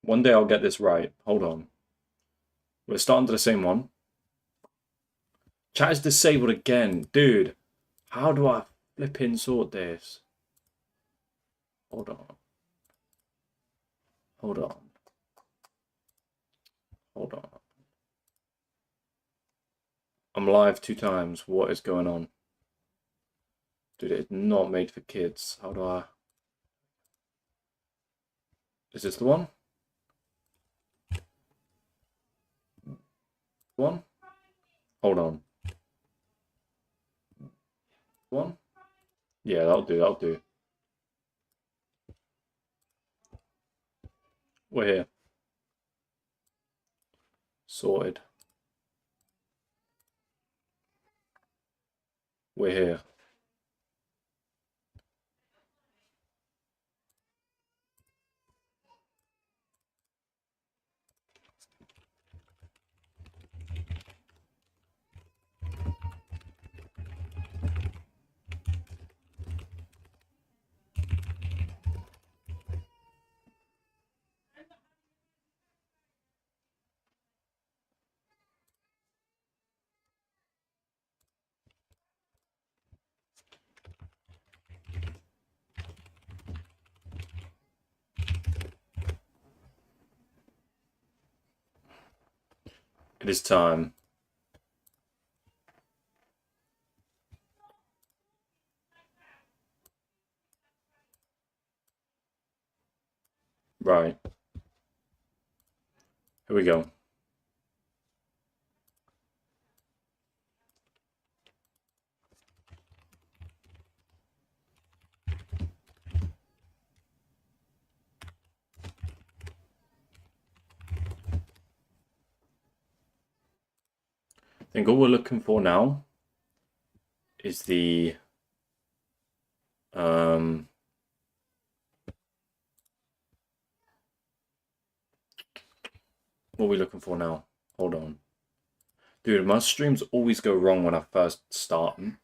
One day I'll get this right. Hold on. We're starting to the same one. Chat is disabled again. Dude, how do I flipping sort this? Hold on. Hold on. Hold on. I'm live 2 times. What is going on? Dude, it's not made for kids. How do I... Is this the one? One? Hold on. One? Yeah, that'll do, that'll do. We're here. Sorted. We're here. It is time. Right. Here we go. I think all we're looking for now is the what are we looking for now? Hold on. Dude, my streams always go wrong when I first start them.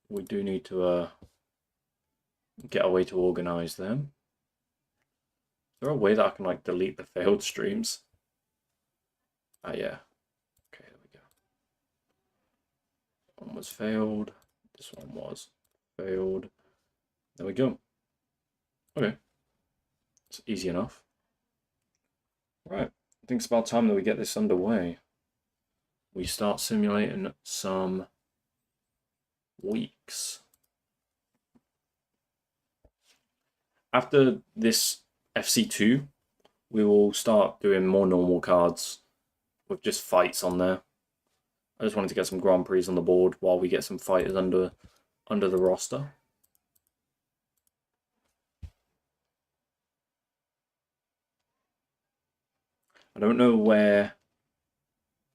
We do need to get a way to organize them. Is there a way that I can like delete the failed streams? Ah, yeah. Okay, there we go. One was failed. This one was failed. There we go. Okay. It's easy enough. Right. I think it's about time that we get this underway. We start simulating some weeks. After this FC2, we will start doing more normal cards with just fights on there. I just wanted to get some Grand Prix on the board while we get some fighters under the roster. I don't know where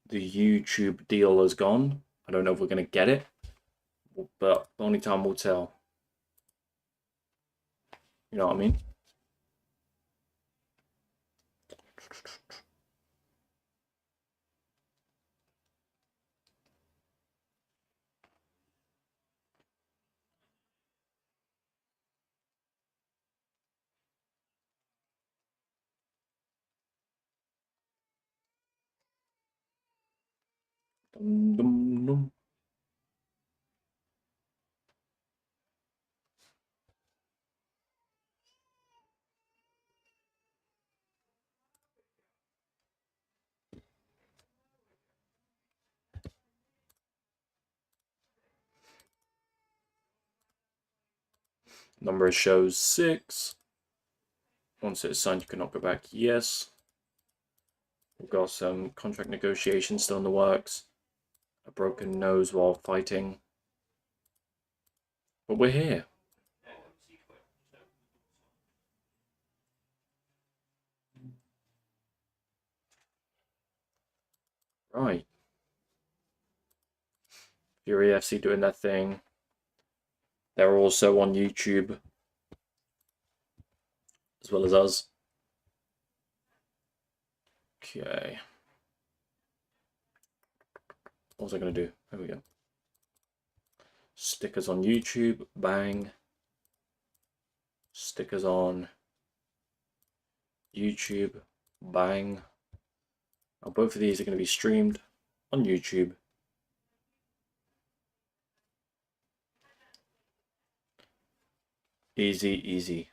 the YouTube deal has gone. I don't know if we're going to get it, but only time will tell. You know what I mean? Dum, dum, dum. Number shows 6. Once it is signed, you cannot go back. Yes. We've got some contract negotiations still in the works. A broken nose while fighting. But we're here. Right. Fury FC doing their thing. They're also on YouTube, as well as us. Okay. What was I going to do? There we go. Stickers on YouTube. Bang. Stickers on YouTube, bang. Now both of these are going to be streamed on YouTube. Easy, easy.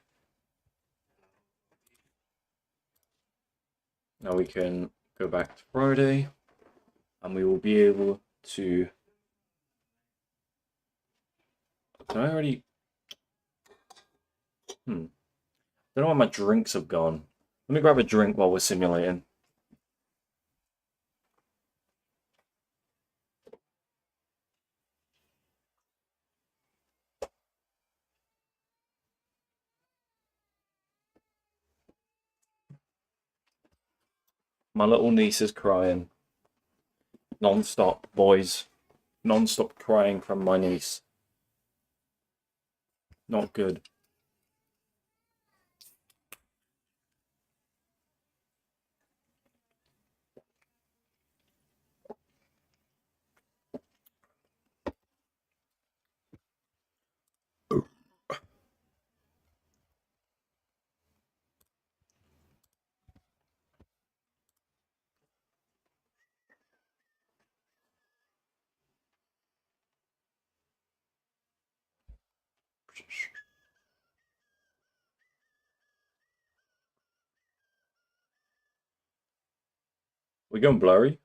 Now we can go back to Friday and we will be able to... Did I already... I don't know where my drinks have gone. Let me grab a drink while we're simulating. My little niece is crying. Non-stop, boys. Non-stop crying from my niece. Not good. We're going blurry.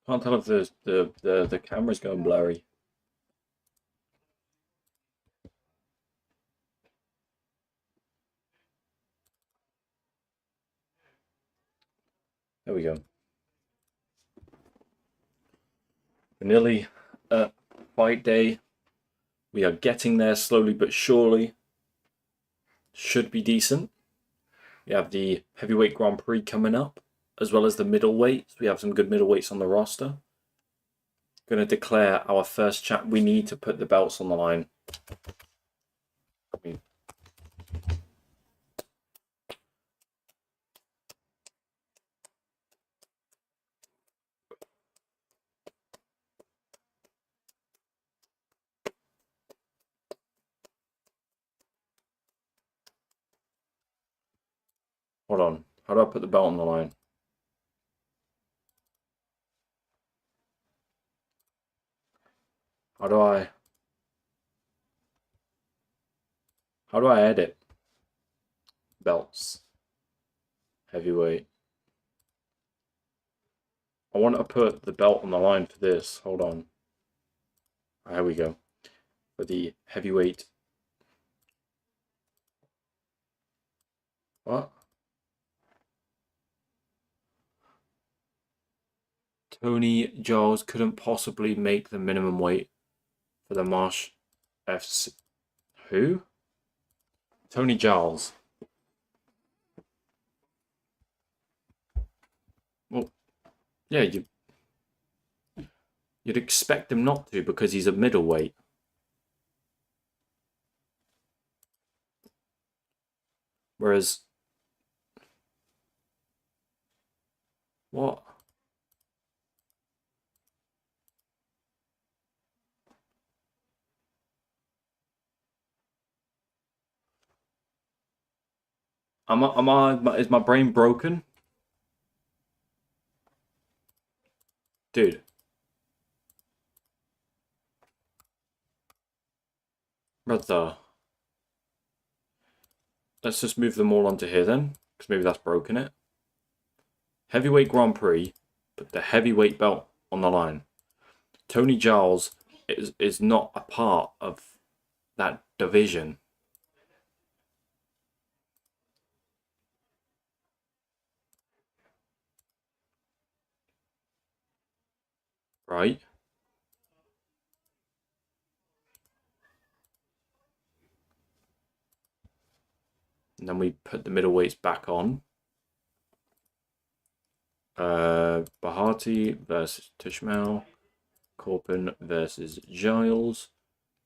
Can't tell if the camera's going blurry. There we go. We're nearly at fight day. We are getting there slowly but surely. Should be decent. We have the heavyweight Grand Prix coming up, as well as the middleweights. We have some good middleweights on the roster. Going to declare our first chat. We need to put the belts on the line. Hold on. How do I put the belt on the line? How do I edit? Belts. Heavyweight. I want to put the belt on the line for this. Hold on. There we go. For the heavyweight. What? Tony Giles couldn't possibly make the minimum weight for the Marsh FC. Who? Tony Giles. Well, yeah, you'd expect him not to because he's a middleweight. Whereas, what? Is my brain broken? Dude. Brother. Let's just move them all onto here then, because maybe that's broken it. Heavyweight Grand Prix, put the heavyweight belt on the line. Tony Giles is not a part of that division. Right? And then we put the middleweights back on. Bahati versus Tushmal. Corbin versus Giles.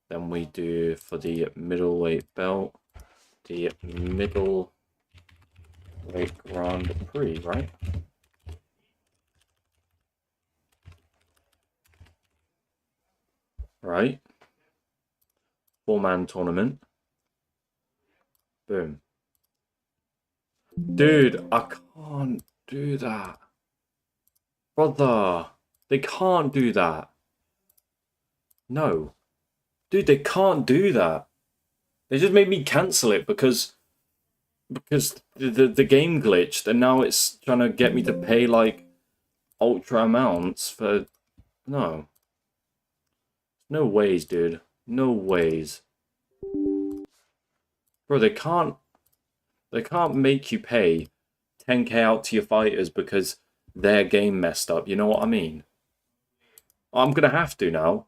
Then we do for the middleweight belt, the middleweight Grand Prix, right? right? 4-man tournament. Boom. Dude, I can't do that. Brother, they can't do that. No. Dude, they can't do that. They just made me cancel it because the game glitched and now it's trying to get me to pay like ultra amounts for no. No ways, dude. No ways. Bro, they can't make you pay 10k out to your fighters because their game messed up. You know what I mean? I'm gonna have to now.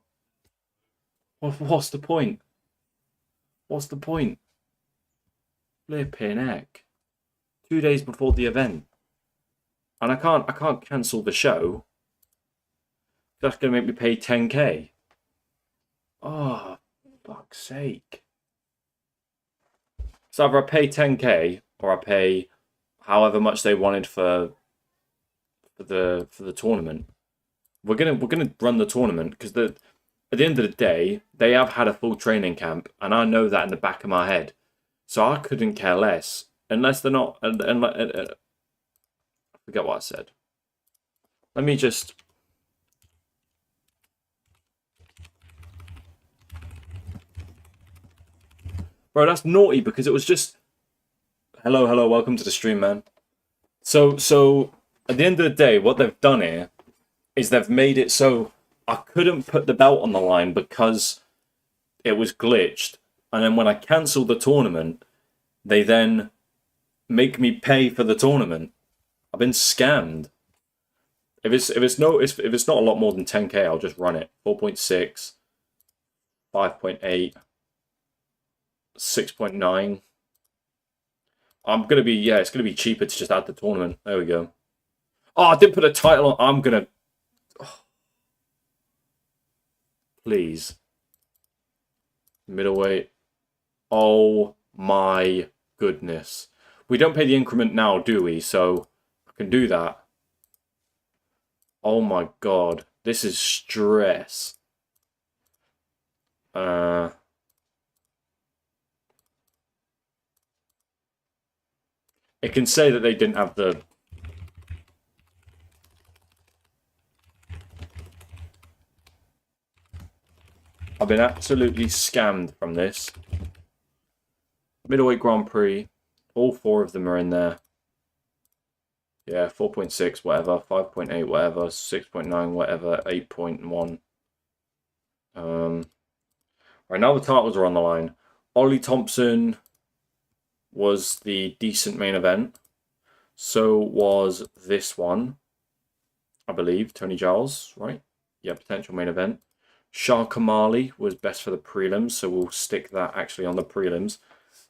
What's the point? What's the point? Flipping heck. 2 days before the event. And I can't cancel the show. That's gonna make me pay 10k. Oh, fuck's sake. So either I pay 10k or I pay however much they wanted for the tournament. We're gonna run the tournament because at the end of the day they have had a full training camp and I know that in the back of my head, so I couldn't care less unless they're not. I forget what I said. Let me just. Bro, that's naughty because it was just. Hello, welcome to the stream, man. So at the end of the day, what they've done here is they've made it so I couldn't put the belt on the line because it was glitched. And then when I cancel the tournament, they then make me pay for the tournament. I've been scammed. If it's not a lot more than 10k, I'll just run it. 4.6, 5.8, 6.9. I'm gonna be it's gonna be cheaper to just add the tournament. There we go. Oh, I didn't put a title on. I'm gonna. Oh. Please. Middleweight. Oh my goodness. We don't pay the increment now, do we? So I can do that. Oh my god. This is stress. It can say that they didn't have the... I've been absolutely scammed from this. Middleweight Grand Prix. All 4 of them are in there. Yeah, 4.6, whatever. 5.8, whatever. 6.9, whatever. 8.1. Right, now the titles are on the line. Ollie Thompson was the decent main event. So was this one. I believe. Tony Giles, right? Yeah, potential main event. Shah Kamali was best for the prelims, so we'll stick that actually on the prelims.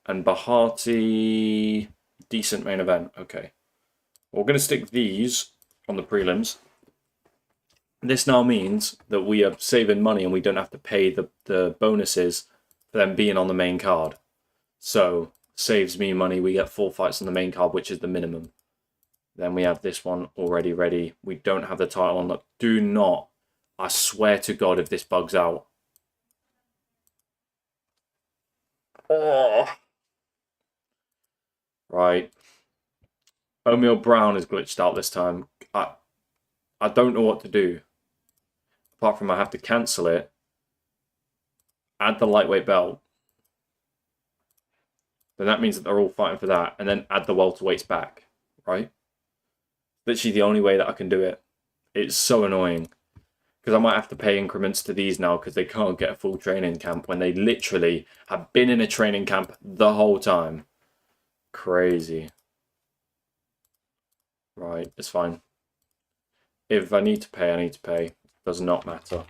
And Bahati, decent main event. Okay. We're going to stick these on the prelims. This now means that we are saving money and we don't have to pay the bonuses for them being on the main card. So, saves me money. We get 4 fights on the main card, which is the minimum. Then we have this one already ready. We don't have the title on. Do not. I swear to God if this bugs out. Oh. Right. O'Meal Brown is glitched out this time. I don't know what to do. Apart from I have to cancel it. Add the lightweight belt. Then that means that they're all fighting for that. And then add the welterweights back. Right? Literally the only way that I can do it. It's so annoying. Because I might have to pay increments to these now because they can't get a full training camp when they literally have been in a training camp the whole time. Crazy. Right, it's fine. If I need to pay, I need to pay. Does not matter.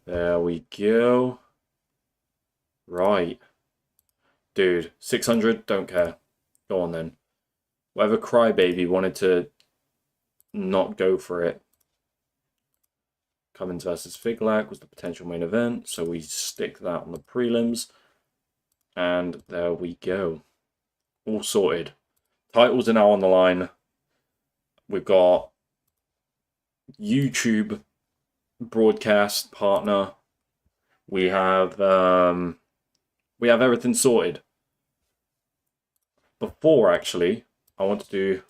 There we go. Right. Dude, 600, don't care. Go on then. Whatever crybaby wanted to not go for it. Cummins versus Figlak was the potential main event, so we stick that on the prelims. And there we go. All sorted. Titles are now on the line. We've got YouTube broadcast partner. We have everything sorted. Before, actually, I want to do...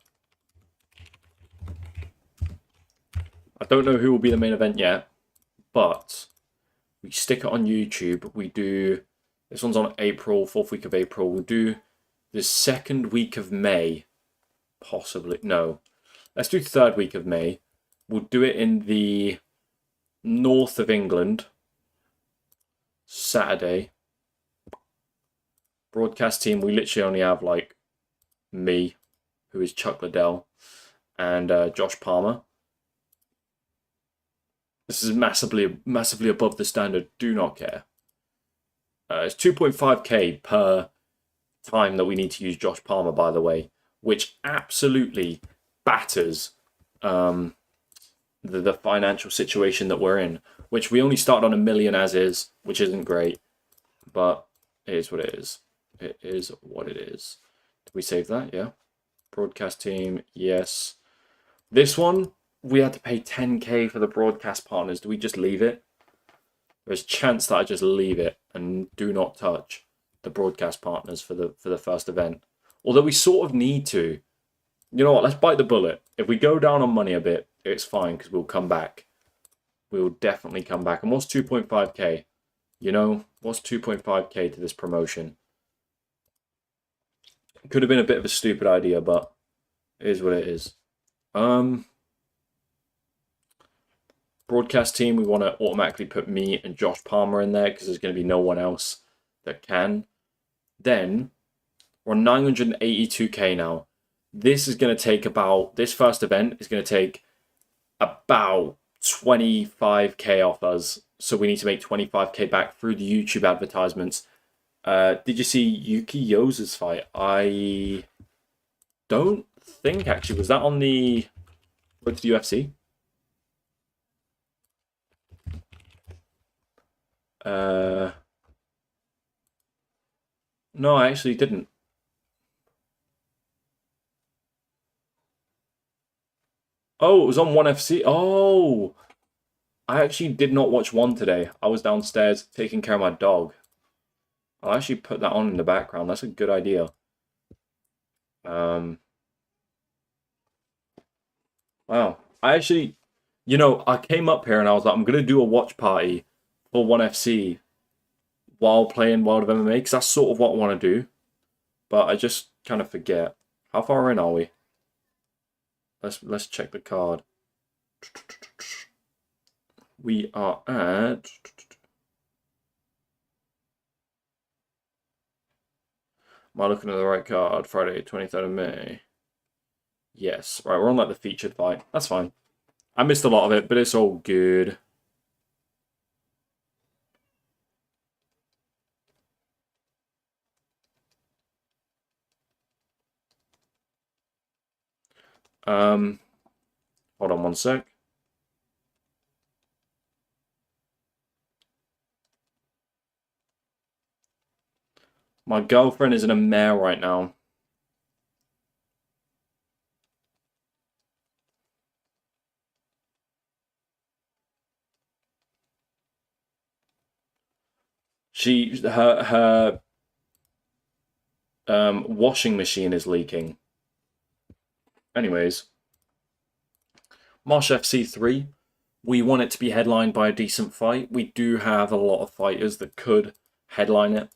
I don't know who will be the main event yet, but we stick it on YouTube. We do... This one's on April, 4th week of April. We'll do the 2nd week of May. Possibly. No. Let's do 3rd week of May. We'll do it in the north of England. Saturday. Broadcast team, we literally only have, like, me, who is Chuck Liddell, and Josh Palmer. This is massively above the standard. Do not care. It's 2.5k per time that we need to use Josh Palmer, by the way, which absolutely batters the financial situation that we're in, which we only started on 1 million as is, which isn't great, but it is what it is. It is what it is. Did we save that? Yeah. Broadcast team, yes. This one, we had to pay 10k for the broadcast partners. Do we just leave it? There's a chance that I just leave it and do not touch the broadcast partners for the first event. Although we sort of need to. You know what? Let's bite the bullet. If we go down on money a bit, it's fine because we'll come back. We'll definitely come back. And what's 2.5k? You know, what's 2.5k to this promotion? It could have been a bit of a stupid idea, but it is what it is. Broadcast team, we want to automatically put me and Josh Palmer in there because there's going to be no one else that can. Then we're on 982k now. This is going to take about, this first event is going to take about 25k off us. So we need to make 25k back through the YouTube advertisements. Did you see Yuki Yoza's fight? I don't think, actually. Was that on the Road to the UFC? No, I actually didn't. Oh, it was on 1FC. Oh, I actually did not watch one today. I was downstairs taking care of my dog. I'll actually put that on in the background. That's a good idea. Wow. I actually, you know, I came up here and I was like, I'm going to do a watch party for 1FC while playing World of MMA, because that's sort of what I want to do. But I just kind of forget. How far in are we? Let's check the card. We are at... Am I looking at the right card? Friday, 23rd of May. Yes. Right, we're on like the featured fight. That's fine. I missed a lot of it, but it's all good. Hold on one sec. My girlfriend is in a mare right now. Her washing machine is leaking. Anyways, Marsh FC3. We want it to be headlined by a decent fight. We do have a lot of fighters that could headline it.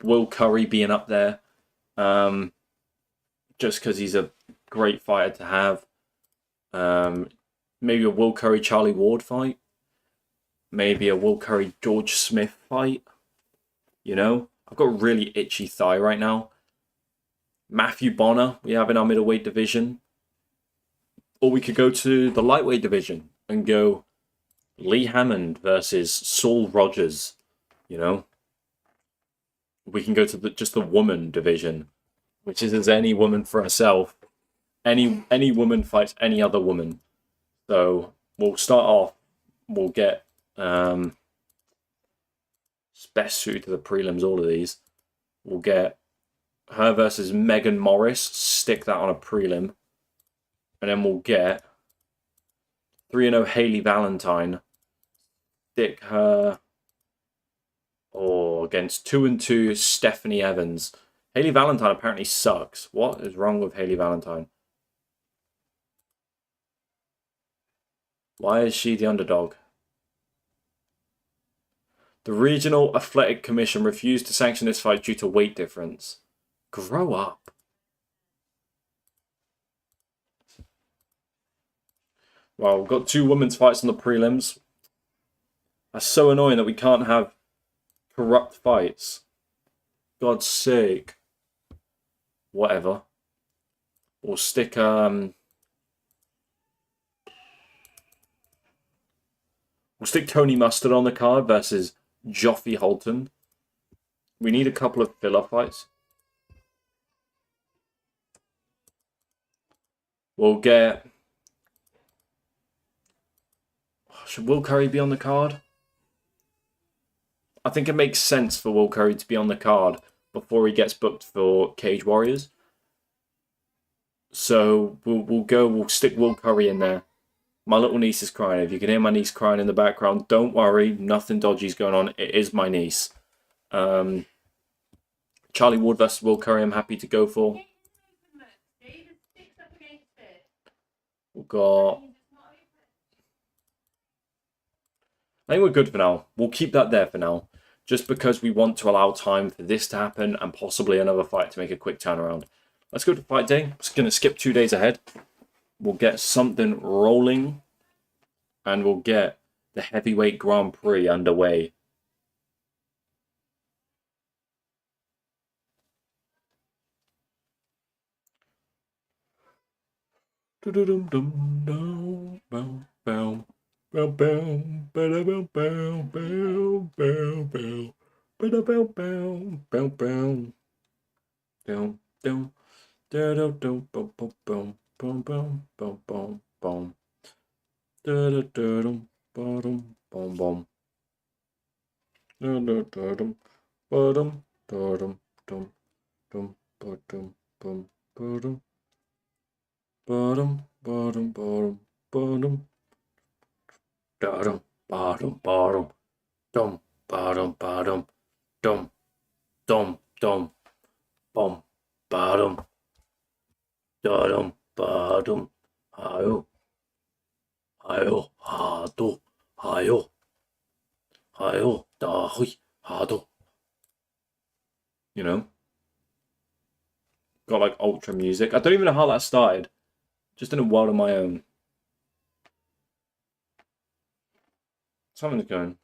Will Curry being up there, just because he's a great fighter to have. Maybe a Will Curry Charlie Ward fight. Maybe a Will Curry George Smith fight. You know, I've got a really itchy thigh right now. Matthew Bonner we have in our middleweight division. Or we could go to the lightweight division and go Lee Hammond versus Saul Rogers. You know, we can go to just the woman division, which is as any woman for herself. Any woman fights any other woman. So we'll start off. We'll get best suited to the prelims. All of these. We'll get her versus Megan Morris. Stick that on a prelim. And then we'll get 3-0 Hayley Valentine. Stick her against 2-2 Stephanie Evans. Hayley Valentine apparently sucks. What is wrong with Hayley Valentine? Why is she the underdog? The Regional Athletic Commission refused to sanction this fight due to weight difference. Grow up. Well, we've got 2 women's fights on the prelims. That's so annoying that we can't have corrupt fights. God's sake. Whatever. We'll stick We'll stick Tony Mustard on the card versus Joffy Holton. We need a couple of filler fights. We'll get... Should Will Curry be on the card? I think it makes sense for Will Curry to be on the card before he gets booked for Cage Warriors. So we'll stick Will Curry in there. My little niece is crying. If you can hear my niece crying in the background, don't worry. Nothing dodgy's going on. It is my niece. Charlie Ward versus Will Curry, I'm happy to go for. We've got... I think we're good for now. We'll keep that there for now. Just because we want to allow time for this to happen and possibly another fight to make a quick turnaround. Let's go to fight day. I'm just going to skip 2 days ahead. We'll get something rolling. And we'll get the Heavyweight Grand Prix underway. You know? Got like ultra music. I don't even know how that started. Just in a world of my own. Something's going.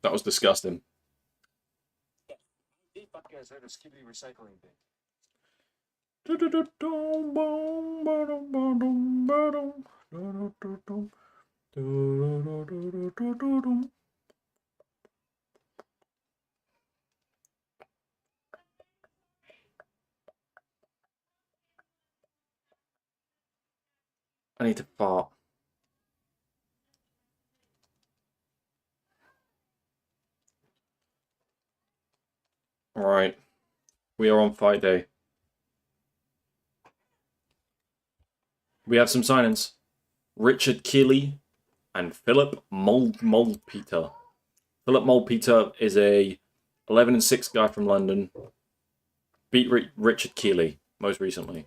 That was disgusting. I need to fart. Alright. We are on fight day. We have some signings. Richard Keeley and Philip Moldpeter. Philip Moldpeter is a 11-6 guy from London. Beat Richard Keeley most recently.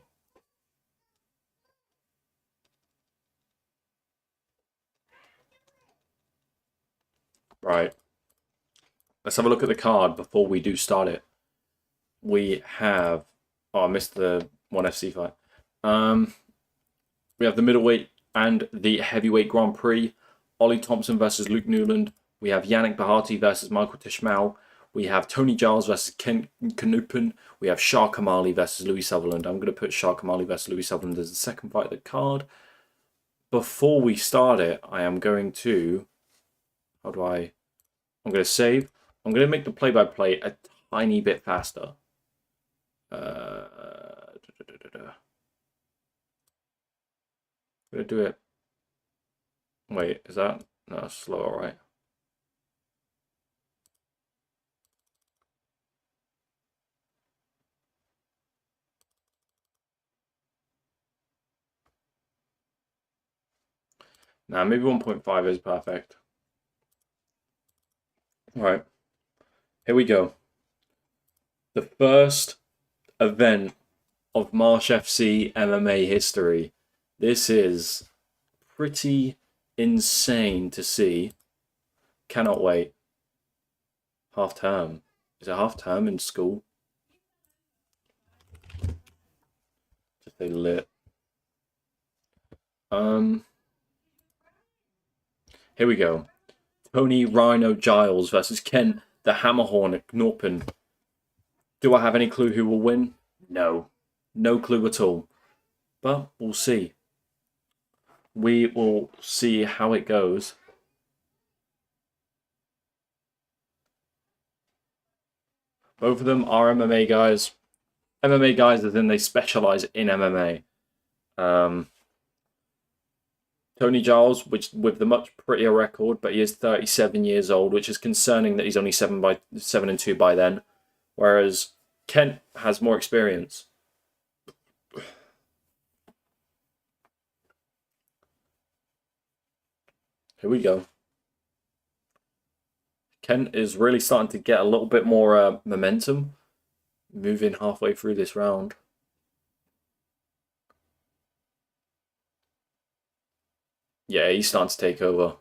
Right. Let's have a look at the card before we do start it. We have... Oh, I missed the 1FC fight. We have the middleweight and the heavyweight Grand Prix. Ollie Thompson versus Luke Newland. We have Yannick Bahati versus Michael Tishmal. We have Tony Giles versus Ken Kanupen. We have Shah Kamali versus Louis Sutherland. I'm going to put Shah Kamali versus Louis Sutherland as the second fight of the card. Before we start it, I am going to... I'm going to save. I'm going to make the play-by-play a tiny bit faster. I'm going to do it. Wait, is that... No, that's slow, alright. Nah, maybe 1.5 is perfect. Alright, here we go. The first event of Marsh FC MMA history. This is pretty insane to see. Cannot wait. Half term. Is it half term in school? Just they lit. Here we go. Tony Rhino Giles versus Ken the Hammerhorn Knorpen. Do I have any clue who will win? No. No clue at all. But we'll see. We will see how it goes. Both of them are MMA guys. MMA guys as in they specialize in MMA. Tony Giles, which with the much prettier record, but he is 37 years old, which is concerning that he's only 7-2 by then. Whereas Kent has more experience. Here we go. Kent is really starting to get a little bit more momentum, moving halfway through this round. Yeah, he's starting to take over.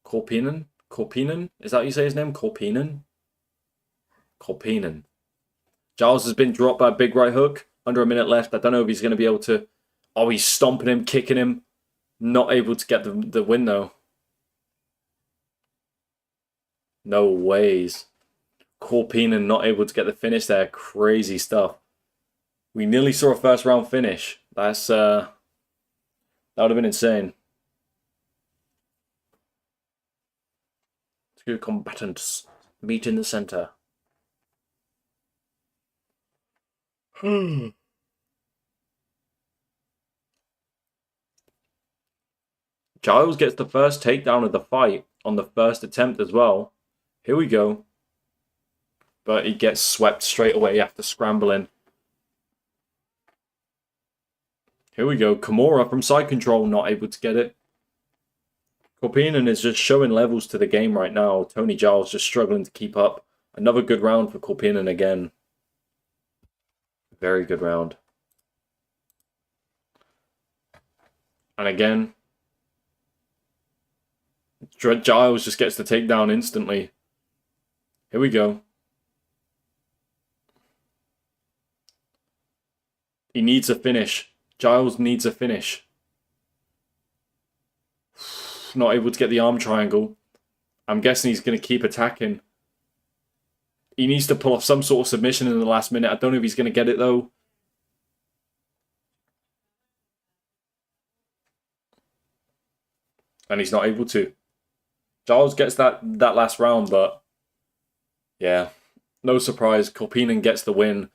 Korpinen? Korpinen? Is that how you say his name? Korpinen? Korpinen. Giles has been dropped by a big right hook. Under a minute left. I don't know if he's going to be able to... Oh, he's stomping him, kicking him. Not able to get the win, though. No ways. Korpinen not able to get the finish there. Crazy stuff. We nearly saw a first round finish. That's that would have been insane. Two combatants meet in the center. Giles gets the first takedown of the fight on the first attempt as well. Here we go. But he gets swept straight away after scrambling. Here we go. Kimura from side control, not able to get it. Korpinen is just showing levels to the game right now. Tony Giles just struggling to keep up. Another good round for Korpinen again. Very good round. And again, Giles just gets the takedown instantly. Here we go. He needs a finish. Giles needs a finish. Not able to get the arm triangle. I'm guessing he's going to keep attacking. He needs to pull off some sort of submission in the last minute. I don't know if he's going to get it, though. And he's not able to. Giles gets that last round, but... Yeah. No surprise. Korpinen gets the win.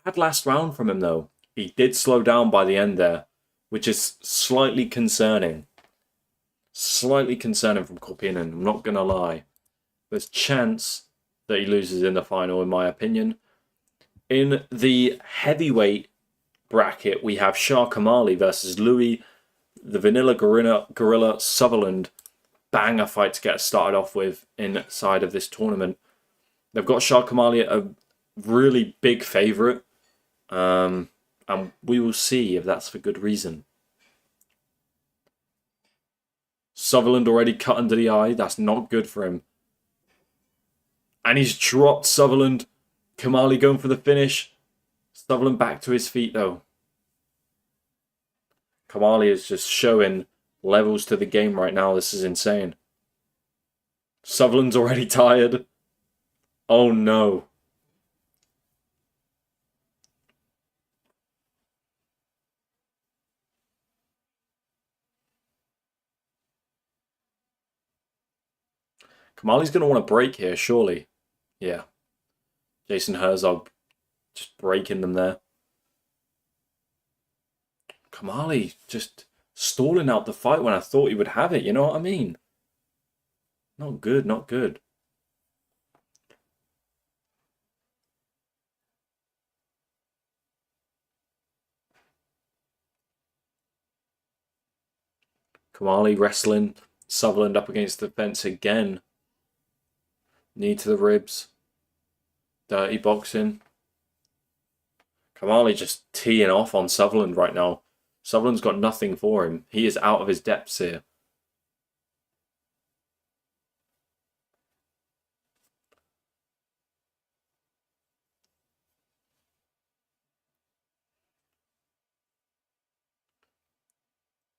Bad last round from him, though. He did slow down by the end there, which is slightly concerning. Slightly concerning from Korpinen, I'm not going to lie. There's chance that he loses in the final, in my opinion. In the heavyweight bracket, we have Shah Kamali versus Louis, the Vanilla Gorilla Sutherland. Banger fight to get started off with inside of this tournament. They've got Shah Kamali a really big favourite. And we will see if that's for good reason. Sutherland already cut under the eye. That's not good for him. And he's dropped Sutherland. Kamali going for the finish. Sutherland back to his feet, though. Kamali is just showing levels to the game right now. This is insane. Sutherland's already tired. Oh, no. Kamali's going to want to break here, surely. Yeah. Jason Herzog just breaking them there. Kamali just stalling out the fight when I thought he would have it, you know what I mean? Not good, not good. Kamali wrestling. Sutherland up against the fence again. Knee to the ribs. Dirty boxing. Kamali just teeing off on Sutherland right now. Sutherland's got nothing for him. He is out of his depths here.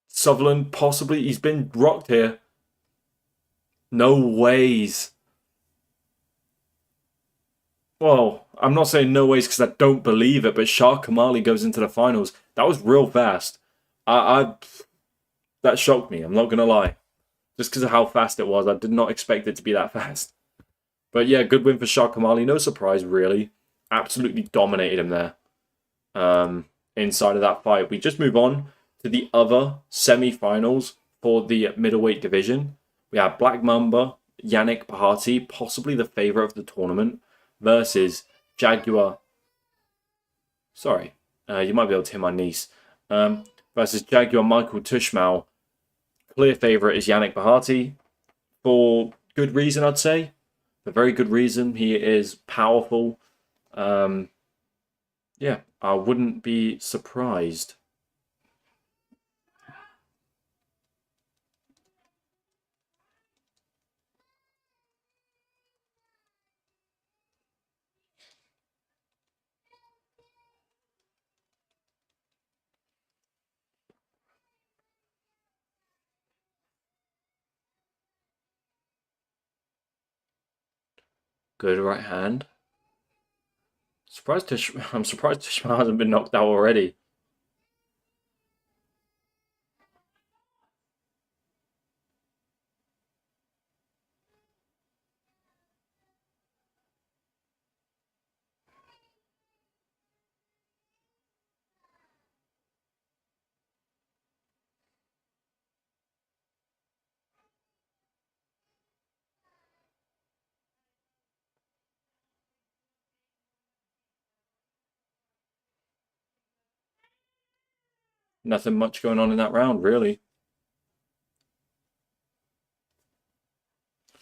Sutherland possibly, he's been rocked here. No ways. Well, I'm not saying no ways because I don't believe it, but Shah Kamali goes into the finals. That was real fast. That shocked me, I'm not going to lie. Just because of how fast it was, I did not expect it to be that fast. But yeah, good win for Shah Kamali. No surprise, really. Absolutely dominated him there. Inside of that fight. We just move on to the other semi-finals for the middleweight division. We have Black Mamba, Yannick Bahati, possibly the favourite of the tournament, versus Jaguar. Sorry, you might be able to hear my niece. Versus Jaguar Michael Tushmal. Clear favourite is Yannick Bahati. For good reason, I'd say. For very good reason. He is powerful. Yeah, I wouldn't be surprised. Good right hand. I'm surprised Tushmal hasn't been knocked out already. Nothing much going on in that round, really.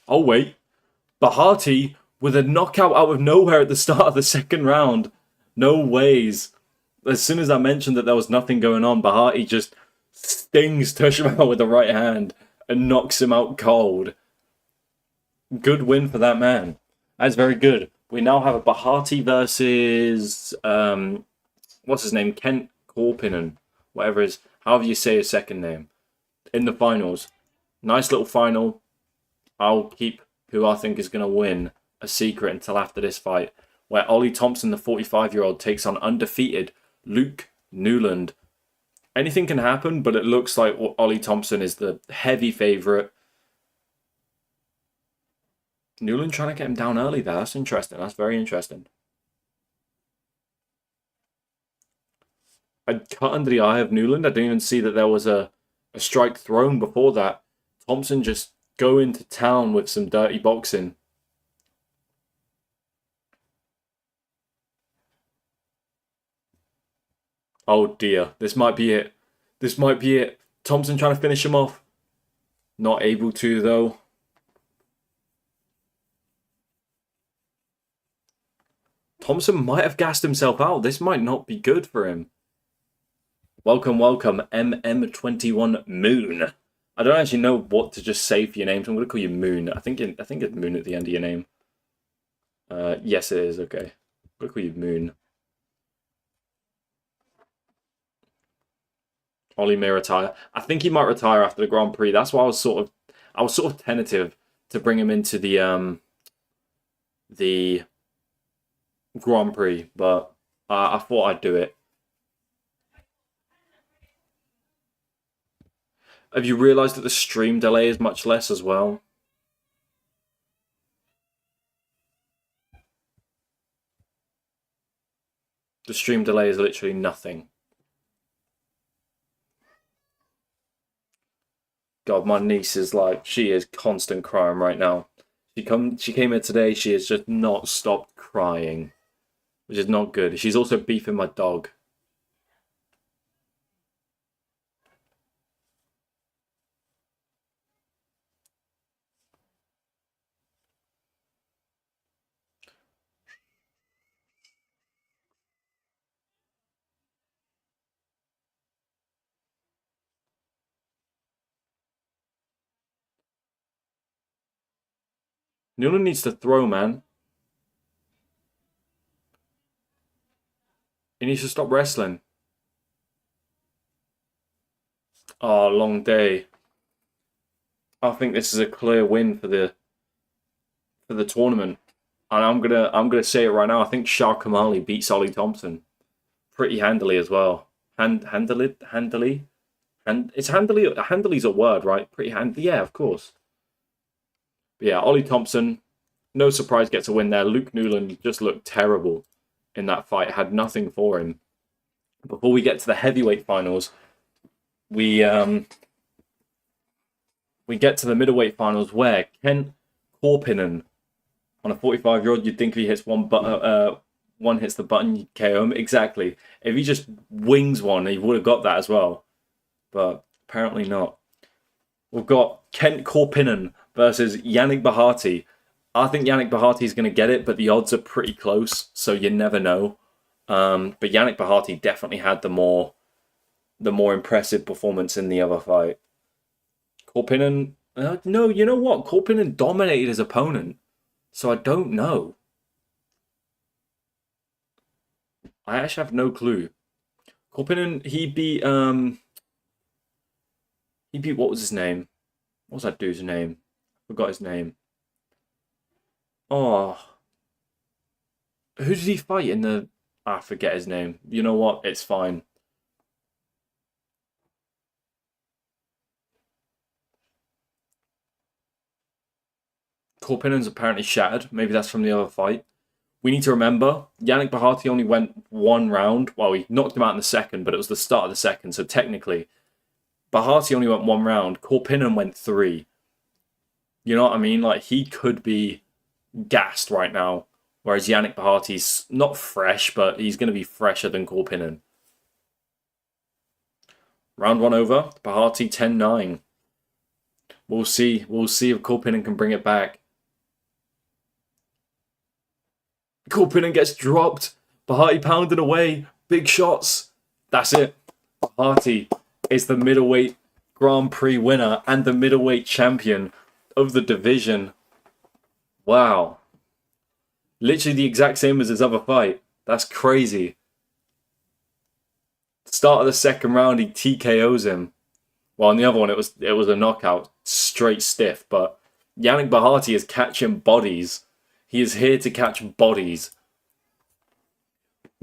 Oh, wait. Bahati with a knockout out of nowhere at the start of the second round. No ways. As soon as I mentioned that there was nothing going on, Bahati just stings Tushmal with the right hand and knocks him out cold. Good win for that man. That's very good. We now have a Bahati versus what's his name? Kent Korpinen, whatever is however you say his second name, in the finals. Nice little final. I'll keep who I think is going to win a secret until after this fight, where Ollie Thompson, the 45-year-old, takes on undefeated Luke Newland. Anything can happen, but it looks like Ollie Thompson is the heavy favourite. Newland trying to get him down early there. That's interesting. That's very interesting. I cut under the eye of Newland. I didn't even see that there was a strike thrown before that. Thompson just going to town with some dirty boxing. Oh dear. This might be it. This might be it. Thompson trying to finish him off. Not able to, though. Thompson might have gassed himself out. This might not be good for him. Welcome, welcome, MM21 Moon. I don't actually know what to just say for your name, so I'm going to call you Moon. I think it's Moon at the end of your name. Yes, it is. Okay. I'm going to call you Moon. Ollie may retire. I think he might retire after the Grand Prix. That's why I was sort of tentative to bring him into the Grand Prix, but I thought I'd do it. Have you realised that the stream delay is much less as well? The stream delay is literally nothing. God, my niece is like, she is constant crying right now. She came here today, she has just not stopped crying, which is not good. She's also beefing my dog. Newland needs to throw, man. He needs to stop wrestling. Oh, long day. I think this is a clear win for the tournament. And I'm gonna say it right now. I think Shah Kamali beats Ollie Thompson pretty handily as well. Handily. And it's handily. Handily's a word, right? Pretty handy. Yeah, of course. But yeah, Ollie Thompson, no surprise, gets a win there. Luke Newland just looked terrible in that fight. Had nothing for him. Before we get to the heavyweight finals, we get to the middleweight finals where Kent Korpinen, on a 45-year-old, you'd think if he hits one hits the button, you KO him. Exactly. If he just wings one, he would have got that as well. But apparently not. We've got Kent Korpinen versus Yannick Bahati. I think Yannick Bahati is going to get it, but the odds are pretty close, so you never know. But Yannick Bahati definitely had the more impressive performance in the other fight. Korpinen, no, you know what? Korpinen dominated his opponent, so I don't know. I actually have no clue. Korpinen, he beat what was his name? What was that dude's name? Forgot his name. Oh, who did he fight in the? I forget his name. You know what? It's fine. Korpinen's apparently shattered. Maybe that's from the other fight. We need to remember, Yannick Bahati only went one round. Well, he knocked him out in the second, but it was the start of the second. So technically, Bahati only went one round. Korpinen went three. You know what I mean? Like, he could be gassed right now. Whereas Yannick Bahati's not fresh, but he's going to be fresher than Korpinen. Round one over. Bahati 10-9. We'll see. We'll see if Korpinen can bring it back. Korpinen gets dropped. Bahati pounded away. Big shots. That's it. Bahati is the middleweight Grand Prix winner and the middleweight champion of the division. Wow. Literally the exact same as his other fight. That's crazy. Start of the second round, he TKOs him. Well, in the other one, it was a knockout, straight stiff. But Yannick Bahati is catching bodies. He is here to catch bodies.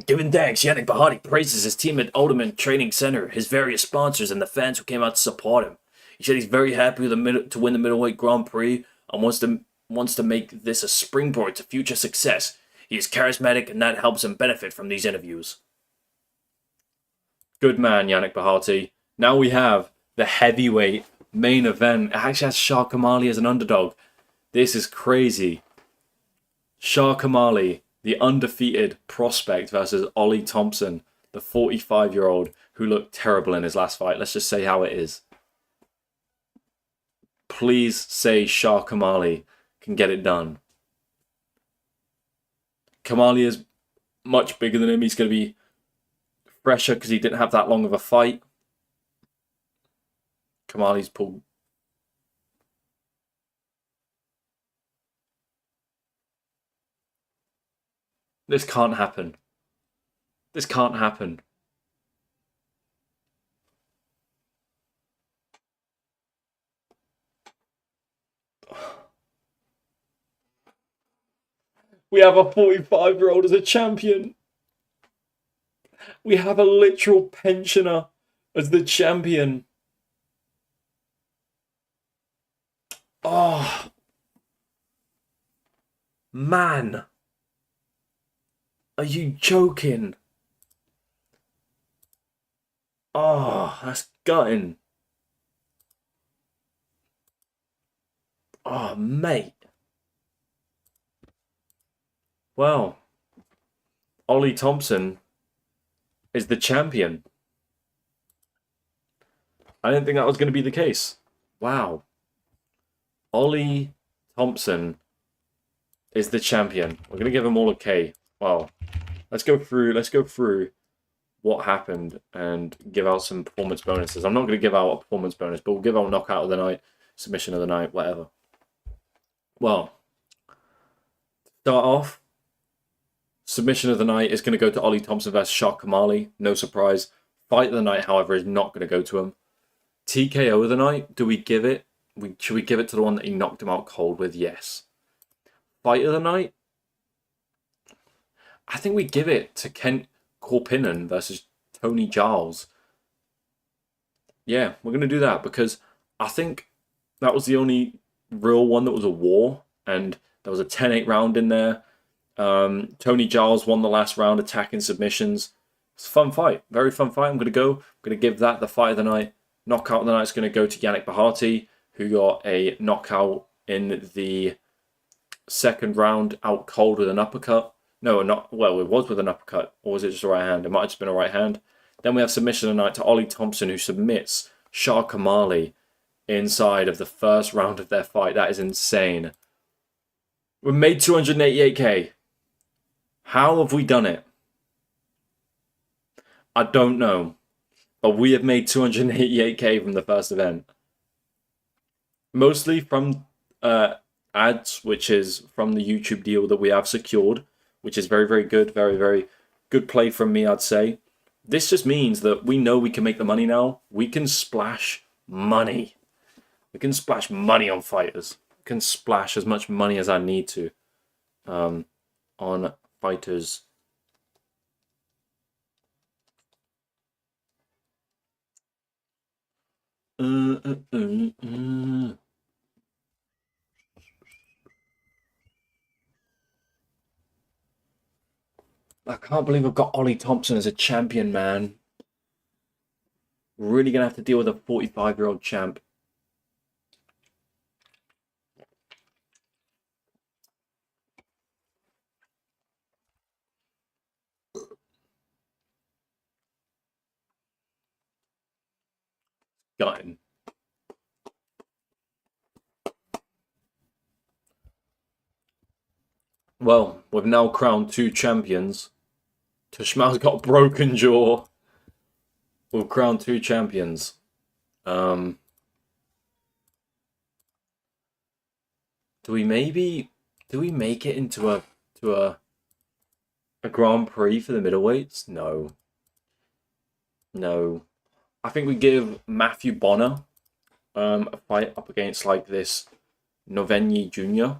Giving thanks, Yannick Bahati praises his team at Ultimate Training Center, his various sponsors, and the fans who came out to support him. He said he's very happy to win the middleweight Grand Prix and wants to make this a springboard to future success. He is charismatic, and that helps him benefit from these interviews. Good man, Yannick Bahati. Now we have the heavyweight main event. It actually has Shah Kamali as an underdog. This is crazy. Shah Kamali, the undefeated prospect, versus Ollie Thompson, the 45-year-old who looked terrible in his last fight. Let's just say how it is. Please say Shah Kamali can get it done. Kamali is much bigger than him. He's going to be fresher because he didn't have that long of a fight. Kamali's pulled. This can't happen. This can't happen. We have a 45-year-old as a champion. We have a literal pensioner as the champion. Oh, man. Are you joking? Oh, that's gutting. Oh, mate. Well, Ollie Thompson is the champion. I didn't think that was going to be the case. Wow. Ollie Thompson is the champion. We're going to give him all a K. Well, let's go through what happened and give out some performance bonuses. I'm not going to give out a performance bonus, but we'll give out knockout of the night, submission of the night, whatever. Well, Start off. Submission of the night is going to go to Ollie Thompson versus Shark Kamali. No surprise. Fight of the night, however, is not going to go to him. TKO of the night, do we give it? Should we give it to the one that he knocked him out cold with? Yes. Fight of the night? I think we give it to Kent Korpinen versus Tony Giles. Yeah, we're going to do that because I think that was the only real one that was a war, and there was a 10-8 round in there. Tony Giles won the last round, attacking submissions. It's a fun fight, very fun fight. I'm going to give that the fight of the night. Knockout of the night is going to go to Yannick Bahati, who got a knockout in the second round, out cold with an uppercut. No, not well. It was with an uppercut, or was it just a right hand? It might have just been a right hand. Then we have submission of the night to Ollie Thompson, who submits Shah Kamali inside of the first round of their fight. That is insane. We made 288k. How have we done it? I don't know. But we have made 288k from the first event. Mostly from ads, which is from the YouTube deal that we have secured, which is very, very good. Very, very good play from me, I'd say. This just means that we know we can make the money now. We can splash money. We can splash money on fighters. We can splash as much money as I need to on fighters. I can't believe I've got Ollie Thompson as a champion, man. We're really going to have to deal with a 45-year-old champ. Got him. Well, we've now crowned 2 champions. Tushmal's got a broken jaw. We've crowned 2 champions. Do we make it into a Grand Prix for the middleweights? No. No. I think we give Matthew Bonner a fight up against like this Novenyi Jr.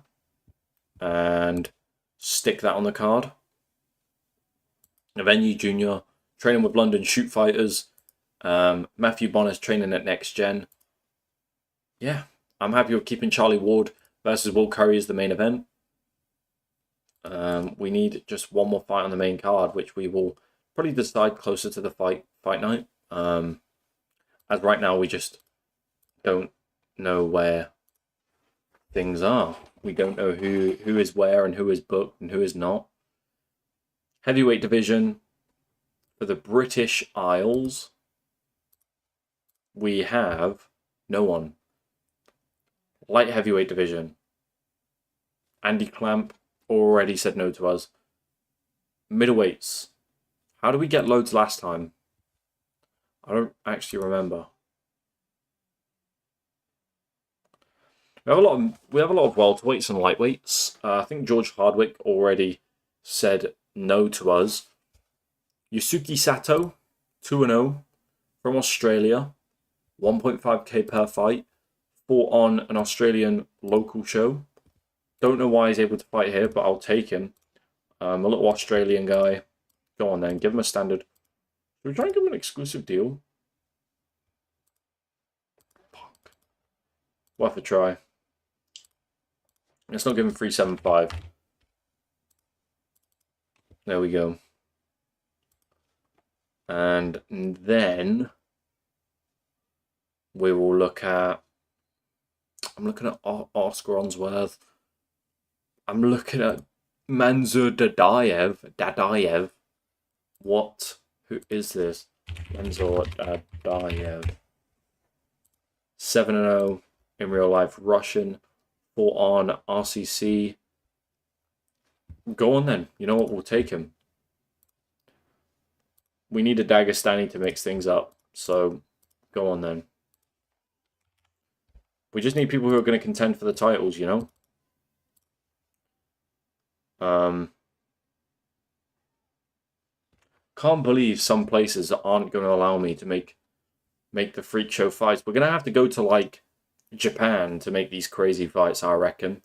and stick that on the card. Novenyi Jr. training with London Shoot Fighters. Matthew Bonner's training at Next Gen. Yeah, I'm happy with keeping Charlie Ward versus Will Curry as the main event. We need just one more fight on the main card, which we will probably decide closer to the fight night. As right now, we just don't know where things are. We don't know who is where and who is booked and who is not. Heavyweight division for the British Isles, we have no one. Light heavyweight division, Andy Clamp already said no to us. Middleweights, how did we get loads last time? I don't actually remember. We have a lot of welterweights and lightweights. I think George Hardwick already said no to us. Yusuke Sato, 2-0 from Australia, 1.5k per fight, fought on an Australian local show. Don't know why he's able to fight here, but I'll take him. A little Australian guy. Go on then, give him a standard. Should we try and give him an exclusive deal? Fuck. Worth a try. Let's not give him 375. There we go. And then we will look at... I'm looking at Oscar Onsworth. I'm looking at Manzur Dadayev. What? Who is this? Manzur Dadayev. 7-0 in real life. Russian. Fought on RCC. Go on then. You know what? We'll take him. We need a Dagestani to mix things up. So, go on then. We just need people who are going to contend for the titles, you know? Can't believe some places aren't going to allow me to make the freak show fights. We're gonna have to go to like Japan to make these crazy fights, I reckon.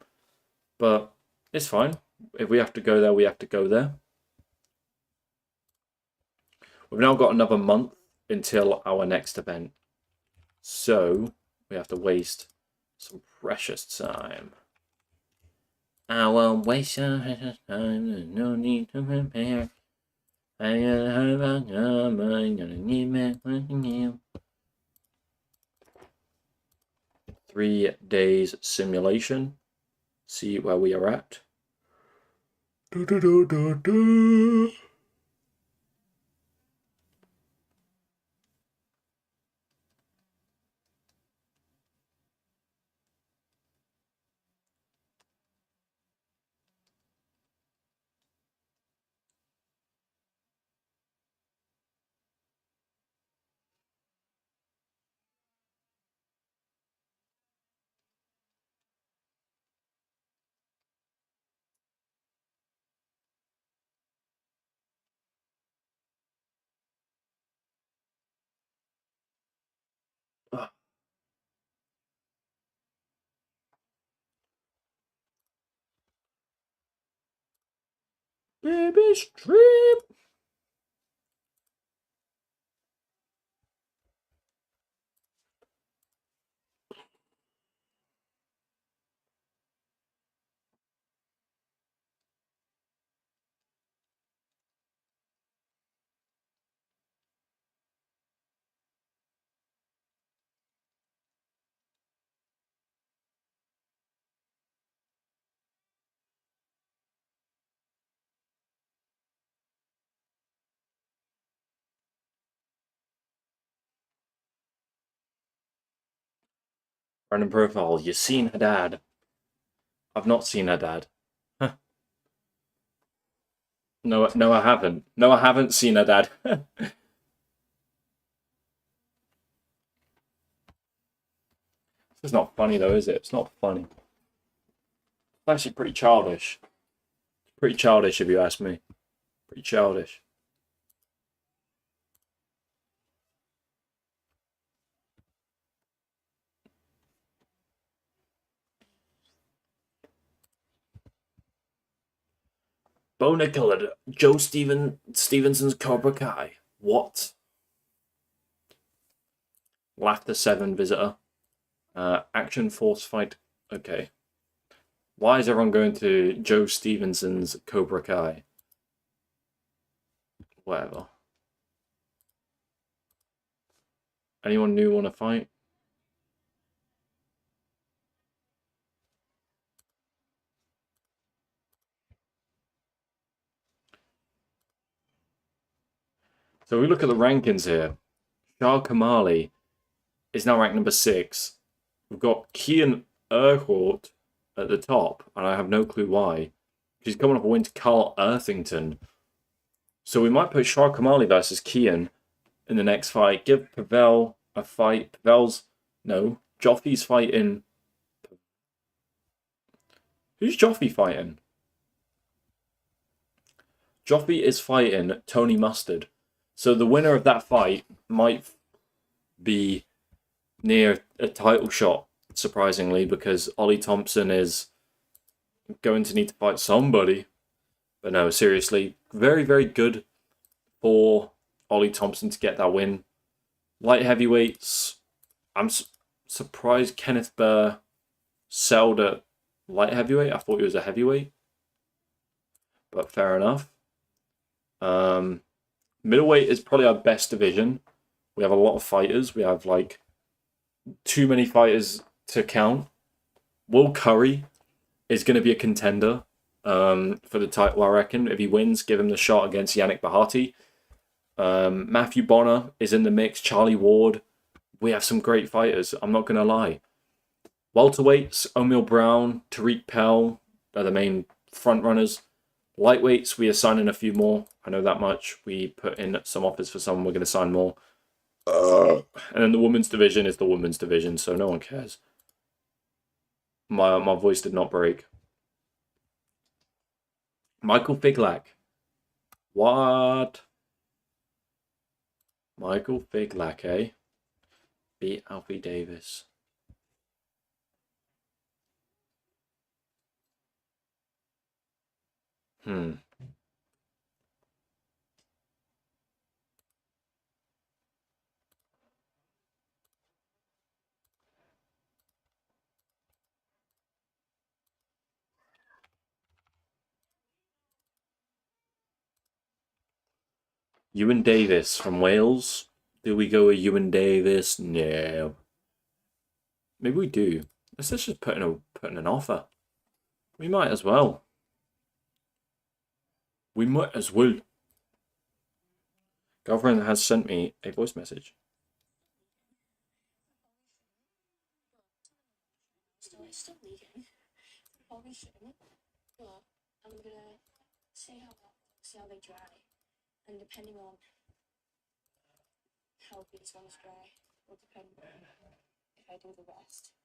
But it's fine. If we have to go there, we have to go there. We've now got another month until our next event. So we have to waste some precious time. I won't waste some precious time. No need to prepare. I gotta have a job. I'm gonna need me new. 3 days simulation. See where we are at. Da, da, da, da, da. Baby strip. Random profile. You've seen her dad. I've not seen her dad. No, no, I haven't. No, I haven't seen her dad. It's not funny though, is it? It's not funny. It's actually pretty childish. Pretty childish, if you ask me. Pretty childish. Boner colored. Joe Stevenson's Cobra Kai. What? Laughter 7 visitor. Action force fight. Okay. Why is everyone going to Joe Stevenson's Cobra Kai? Whatever. Anyone new want to fight? So we look at the rankings here. Shah Kamali is now ranked number 6. We've got Kian Urquhart at the top, and I have no clue why. She's coming off a win to Carl Earthington. So we might put Shah Kamali versus Kian in the next fight. Give Pavel a fight. Joffy's fighting. Who's Joffy fighting? Joffy is fighting Tony Mustard. So the winner of that fight might be near a title shot, surprisingly, because Ollie Thompson is going to need to fight somebody. But no, seriously, very, very good for Ollie Thompson to get that win. Light heavyweights, I'm surprised Kenneth Burr sold at light heavyweight. I thought he was a heavyweight, but fair enough. Middleweight is probably our best division. We have a lot of fighters. We have like too many fighters to count. Will Curry is going to be a contender for the title, I reckon. If he wins, give him the shot against Yannick Bahati. Matthew Bonner is in the mix. Charlie Ward. We have some great fighters. I'm not going to lie. Welterweights, O'Neal Brown, Tariq Pell are the main front runners. Lightweights, we are signing a few more. I know that much. We put in some offers for some. We're going to sign more. And then the women's division is the women's division, so no one cares. My voice did not break. Michael Figlak. What? Michael Figlak, eh? Beat Alfie Davis. Hmm. Ewan Davis from Wales. Do we go with Ewan Davis? No. Maybe we do. Let's just put in an offer. We might as well. We might as well. Girlfriend has sent me a voice message. Still leaking. Probably shouldn't. But I'm gonna see how they dry. And depending on how these ones dry will depend on if I do the rest.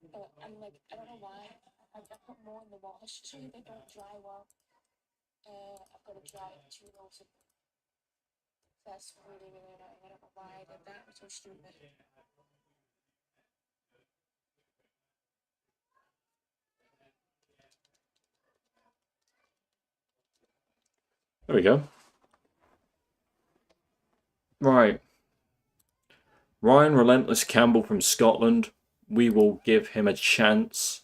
But I'm like, I don't know why. I put more in the wash so they don't dry well. I've got to dry 2 loaves of them. That's really, really annoying. I don't know why I did that. It's so stupid. There we go. Right. Ryan Relentless Campbell from Scotland. We will give him a chance.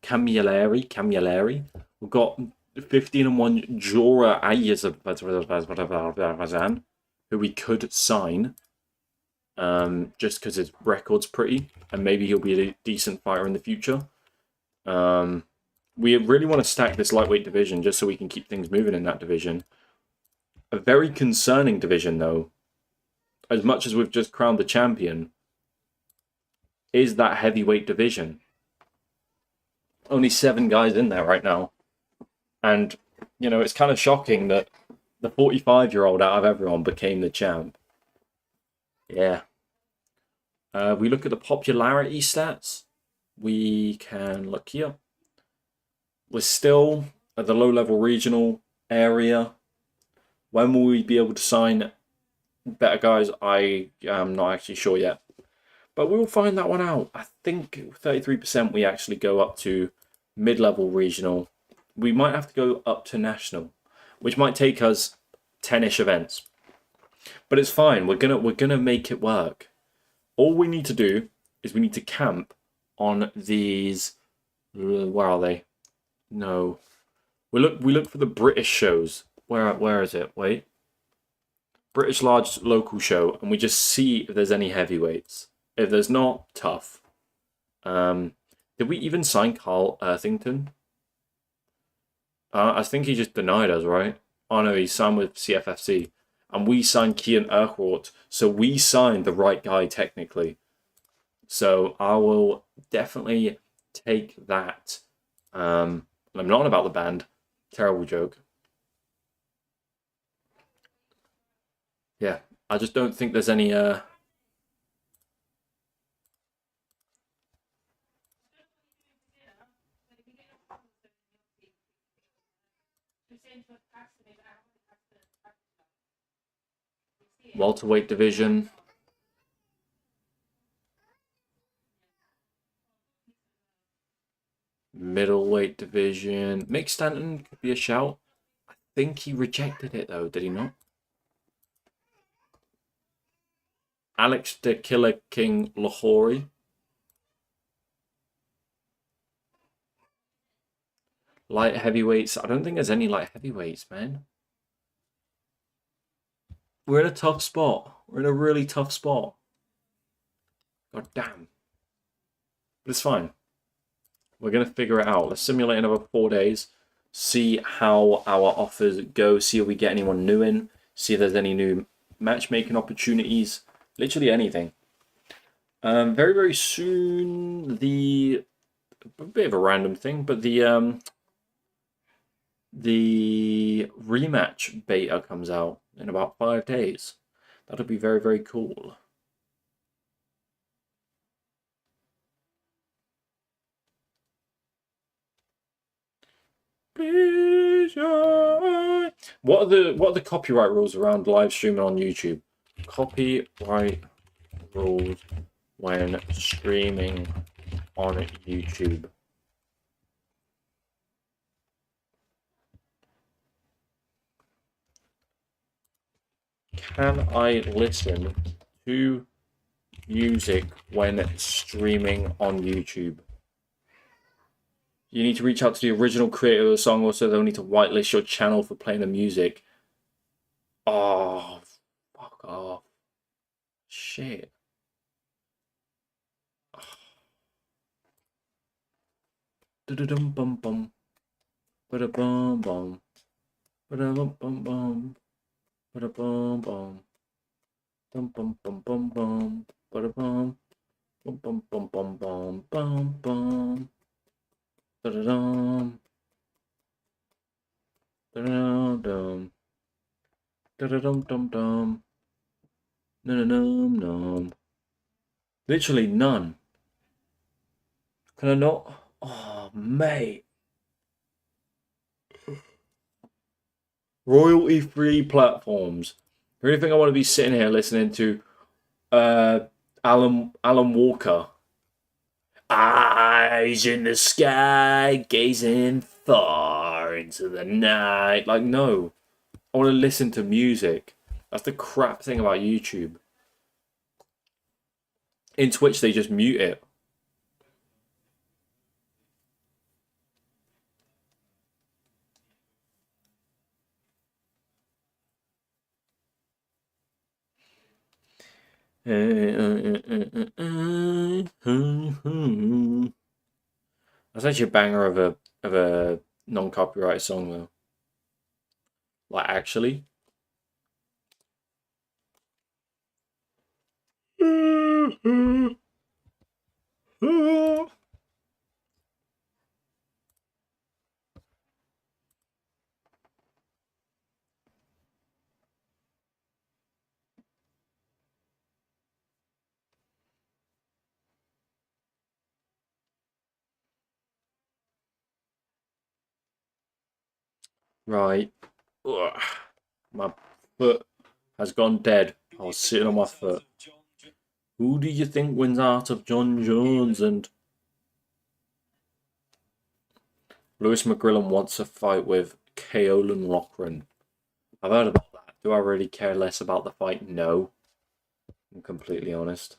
Camilleri. We've got 15-1 Jora Ayazan, who we could sign, just because his record's pretty, and maybe he'll be a decent fighter in the future. We really want to stack this lightweight division just so we can keep things moving in that division. A very concerning division, though, as much as we've just crowned the champion, is that heavyweight division. Only 7 guys in there right now. And, you know, it's kind of shocking that the 45-year-old out of everyone became the champ. Yeah. We look at the popularity stats. We can look here. We're still at the low-level regional area. When will we be able to sign better guys? I am not actually sure yet. But we'll find that one out. I think 33% we actually go up to mid-level regional. We might have to go up to national, which might take us 10-ish events. But it's fine. We're gonna make it work. All we need to do is we need to camp on these. Where are they? No. We look for the British shows. Where is it? Wait. British large local show, and we just see if there's any heavyweights. If there's not, tough. Did we even sign Carl Earthington? I think he just denied us, right? Oh no, he signed with CFFC. And we signed Kian Urquhart, so we signed the right guy technically. So I will definitely take that. I'm not on about the band. Terrible joke. Yeah, I just don't think there's any welterweight division. Middleweight division. Mick Stanton could be a shout. I think he rejected it though, did he not? Alex the Killer King Lahori. Light heavyweights. I don't think there's any light heavyweights, man. We're in a tough spot. We're in a really tough spot. God damn. But it's fine. We're going to figure it out. Let's simulate another 4 days. See how our offers go. See if we get anyone new in. See if there's any new matchmaking opportunities. Literally anything. Very, very soon, the a bit of a random thing, but the rematch beta comes out in about 5 days. That'll be very, very cool. What are the copyright rules around live streaming on YouTube? Copyright rules when streaming on YouTube. Can I listen to music when streaming on YouTube? You need to reach out to the original creator of the song. Also, they'll need to whitelist your channel for playing the music. Oh, fuck off. Shit. Da-da-dum bum bum. Ba-da-bum bum. Ba-da-bum bum bum. Ba-da-bum bum. Bum bum bum bum bum. Ba-da-bum. Bum bum bum bum bum bum bum. Da-da-dum. Da-da-dum. Da-da-dum dum dum. No. Literally none. Can I not? Oh, mate. Royalty-free platforms. The only thing I want to be sitting here listening to Alan Walker. Eyes in the sky, gazing far into the night. Like, no. I want to listen to music. That's the crap thing about YouTube. In Twitch, they just mute it. That's actually a banger of a non-copyright song though. Like actually. Right. Ugh. My foot has gone dead. I was sitting on my foot. Who do you think wins out of John Jones and Lewis McGrillen wants a fight with Kaolin Loughran? I've heard about that. Do I really care less about the fight? No. I'm completely honest.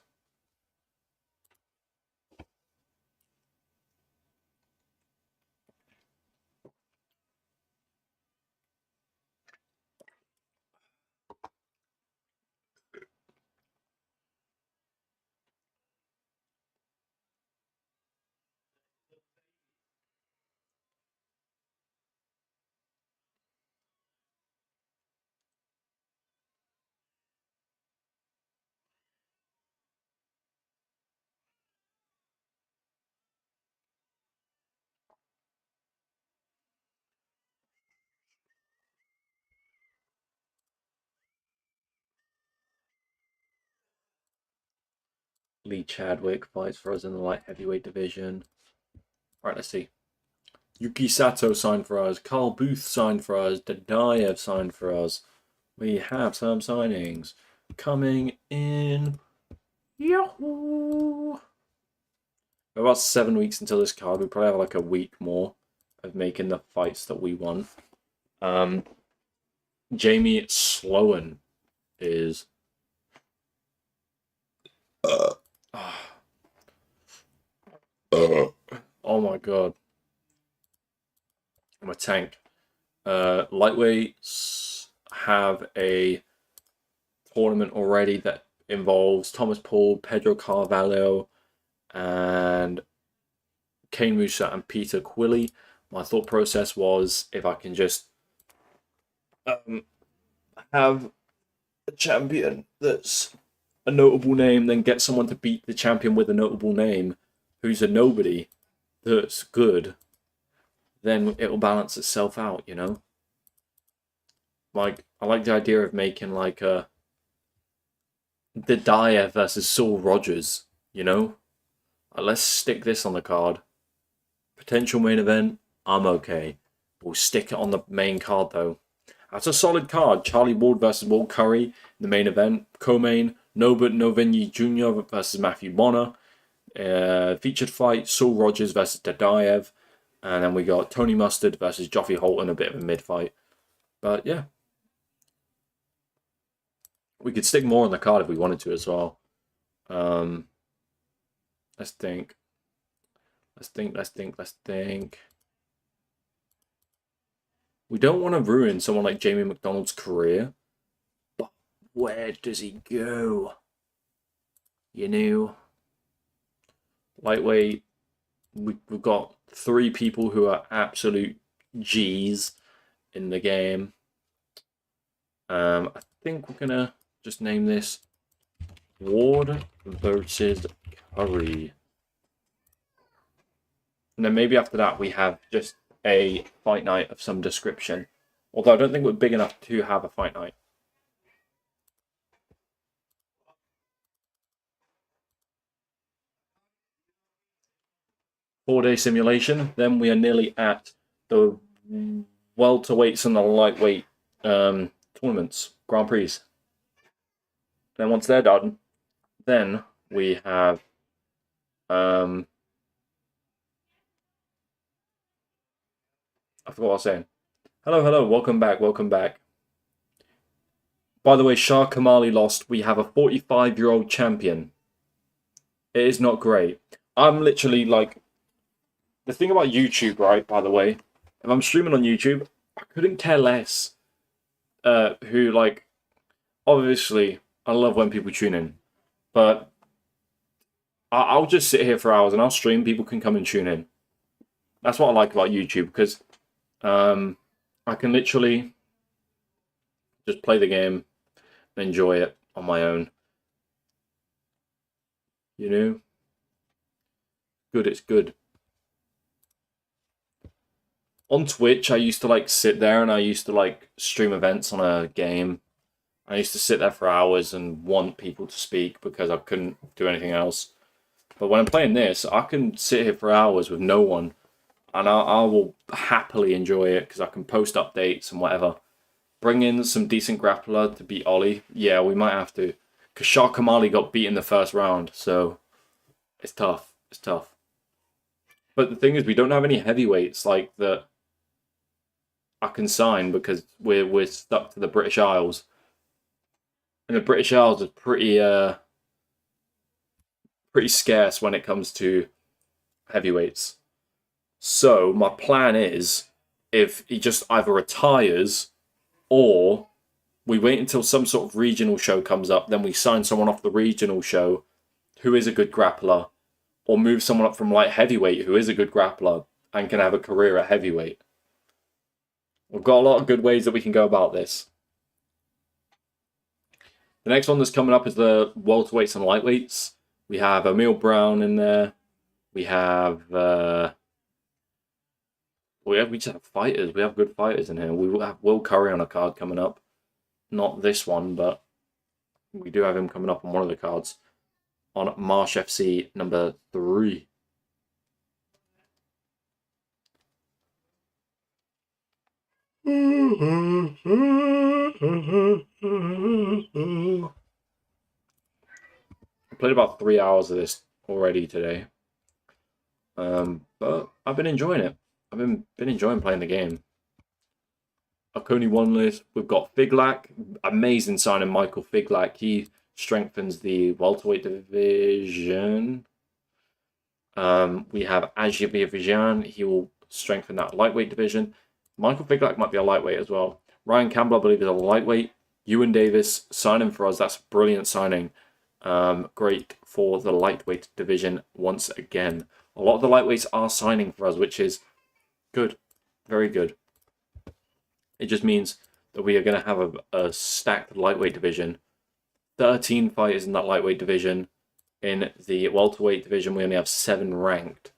Lee Chadwick fights for us in the light heavyweight division. Right, let's see. Yuki Sato signed for us. Carl Booth signed for us. Dadaev signed for us. We have some signings coming in. Yahoo! About 7 weeks until this card. We probably have like a week more of making the fights that we want. Jamie Sloan is. Oh my god. I'm a tank. Lightweights have a tournament already that involves Thomas Paul, Pedro Carvalho, and Kane Musa and Peter Quilly. My thought process was if I can just have a champion that's a notable name, then get someone to beat the champion with a notable name who's a nobody, that's good, then it'll balance itself out, you know? Like, I like the idea of making like a Dyer versus Saul Rogers, you know? Like, let's stick this on the card. Potential main event, I'm okay. We'll stick it on the main card though. That's a solid card. Charlie Ward versus Will Curry in the main event. Co-main, Norbert Novenyi Jr. versus Matthew Bonner. Featured fight, Saul Rogers versus Dadaev. And then we got Tony Mustard versus Joffrey Holton, a bit of a mid-fight. But yeah. We could stick more on the card if we wanted to as well. Let's think. Let's think. We don't want to ruin someone like Jamie McDonald's career. But where does he go? You know? Lightweight. We've got 3 people who are absolute G's in the game. I think we're going to just name this Ward versus Curry. And then maybe after that we have just a fight night of some description. Although I don't think we're big enough to have a fight night. Four-day simulation. Then we are nearly at the welterweights and the lightweight tournaments, Grand Prix. Then once they're done, then we have I forgot what I was saying. Hello, welcome back. By the way, Shah Kamali lost. We have a 45-year-old champion. It is not great. I'm literally like, the thing about YouTube, right, by the way, if I'm streaming on YouTube, I couldn't care less who, like, obviously, I love when people tune in, but I'll just sit here for hours and I'll stream, people can come and tune in. That's what I like about YouTube, because I can literally just play the game and enjoy it on my own. You know? Good, it's good. On Twitch, I used to like sit there and I used to like stream events on a game. I used to sit there for hours and want people to speak because I couldn't do anything else. But when I'm playing this, I can sit here for hours with no one. And I will happily enjoy it because I can post updates and whatever. Bring in some decent grappler to beat Ollie. Yeah, we might have to. Because Shah Kamali got beat in the first round. So it's tough. It's tough. But the thing is, we don't have any heavyweights like that I can sign because we're stuck to the British Isles. And the British Isles is pretty scarce when it comes to heavyweights. So my plan is, if he just either retires or we wait until some sort of regional show comes up, then we sign someone off the regional show who is a good grappler, or move someone up from light heavyweight who is a good grappler and can have a career at heavyweight. We've got a lot of good ways that we can go about this. The next one that's coming up is the welterweights and lightweights. We have Emil Brown in there. We just have fighters. We have good fighters in here. We will have Will Curry on a card coming up. Not this one, but we do have him coming up on one of the cards. On Marsh FC number 3. I played about 3 hours of this already today. But I've been enjoying it. I've been enjoying playing the game. Oconee 1 list. We've got Figlak. Amazing signing, Michael Figlak. He strengthens the welterweight division. We have Ajia Vijan. He will strengthen that lightweight division. Michael Figlak might be a lightweight as well. Ryan Campbell, I believe, is a lightweight. Ewan Davis signing for us. That's a brilliant signing. Great for the lightweight division once again. A lot of the lightweights are signing for us, which is good. Very good. It just means that we are going to have a stacked lightweight division. 13 fighters in that lightweight division. In the welterweight division, we only have 7 ranked.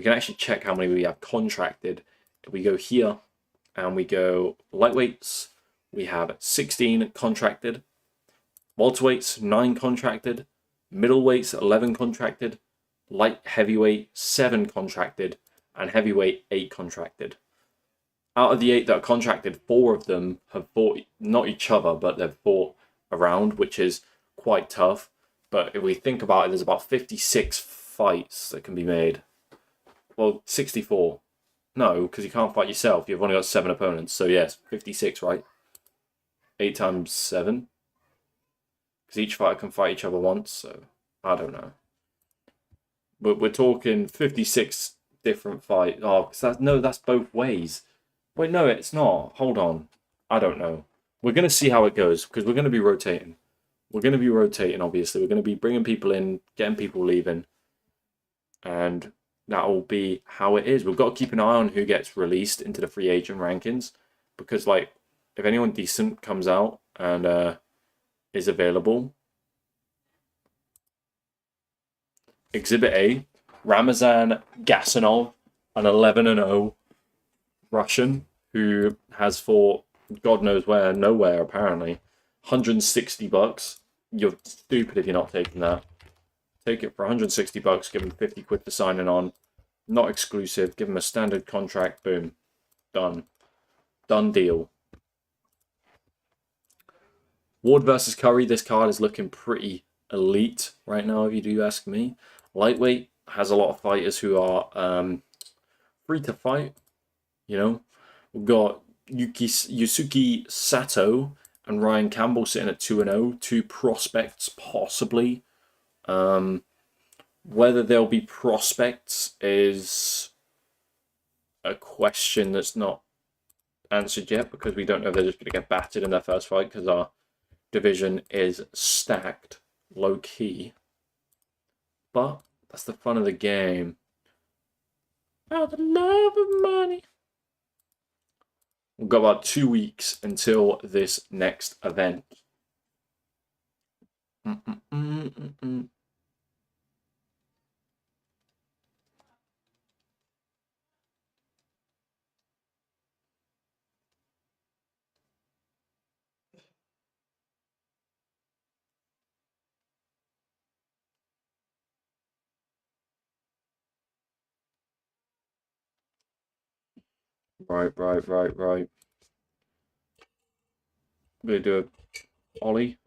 we can actually check how many we have contracted. If we go here and we go lightweights, we have 16 contracted, welterweights 9 contracted, middleweights 11 contracted, light heavyweight 7 contracted, and heavyweight 8 contracted. Out of the 8 that are contracted, 4 of them have fought not each other, but they've fought around, which is quite tough. But if we think about it, there's about 56 fights that can be made. Well, 64. No, because you can't fight yourself. You've only got 7 opponents. So yes, 56, right? 8 times 7. Because each fighter can fight each other once, so I don't know. But we're talking 56 different fights. Oh, that's both ways. Wait, no, it's not. Hold on. I don't know. We're going to see how it goes, because we're going to be rotating. We're going to be rotating, obviously. We're going to be bringing people in, getting people leaving. And that will be how it is. We've got to keep an eye on who gets released into the free agent rankings. Because, like, if anyone decent comes out and is available. Exhibit A, Ramazan Gasanov, an 11-0 Russian who has fought God knows where, nowhere apparently. $160. You're stupid if you're not taking that. Take it for $160. Give him 50 quid for signing on. Not exclusive. Give him a standard contract. Boom. Done. Done deal. Ward versus Curry. This card is looking pretty elite right now, if you do ask me. Lightweight has a lot of fighters who are free to fight. You know, we've got Yusuke Sato and Ryan Campbell sitting at 2-0. 2 prospects, possibly. Whether they'll be prospects is a question that's not answered yet, because we don't know if they're just going to get battered in their first fight, because our division is stacked low-key. But that's the fun of the game. Oh, the love of money. We've got about 2 weeks until this next event. Right. I'm going to do a ollie.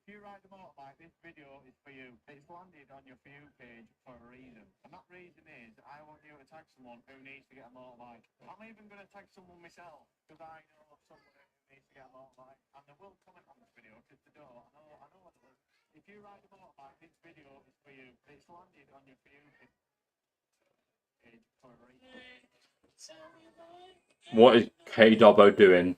If you ride the motorbike, this video is for you. It's landed on your For You page for a reason. And that reason is I want you to tag someone who needs to get a motorbike. I'm even going to tag someone myself, because I know someone who needs to get a motorbike. And they will comment on this video, because they don't. I know what it is. If you ride the motorbike, this video is for you. It's landed on your For You page for a reason. What is K-Dobbo doing?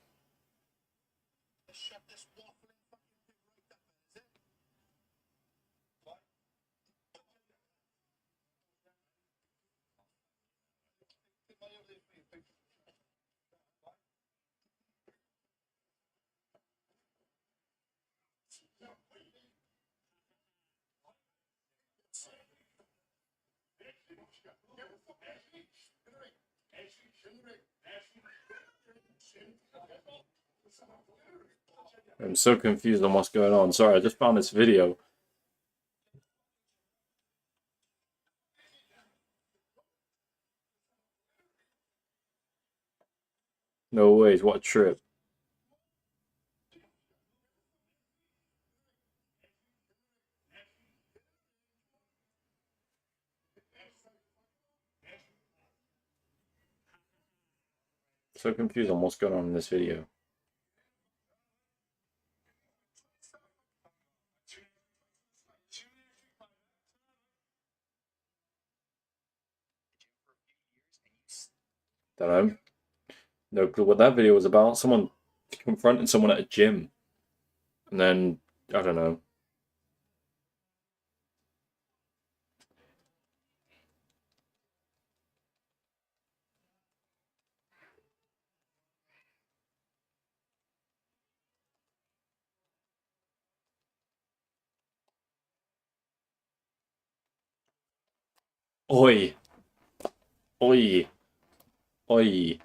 I'm so confused on what's going on. Sorry, I just found this video. No ways, what a trip. So confused on what's going on in this video. Don't know. No clue what that video was about. Someone confronting someone at a gym. And then, I don't know. Oi. Oi. Oi.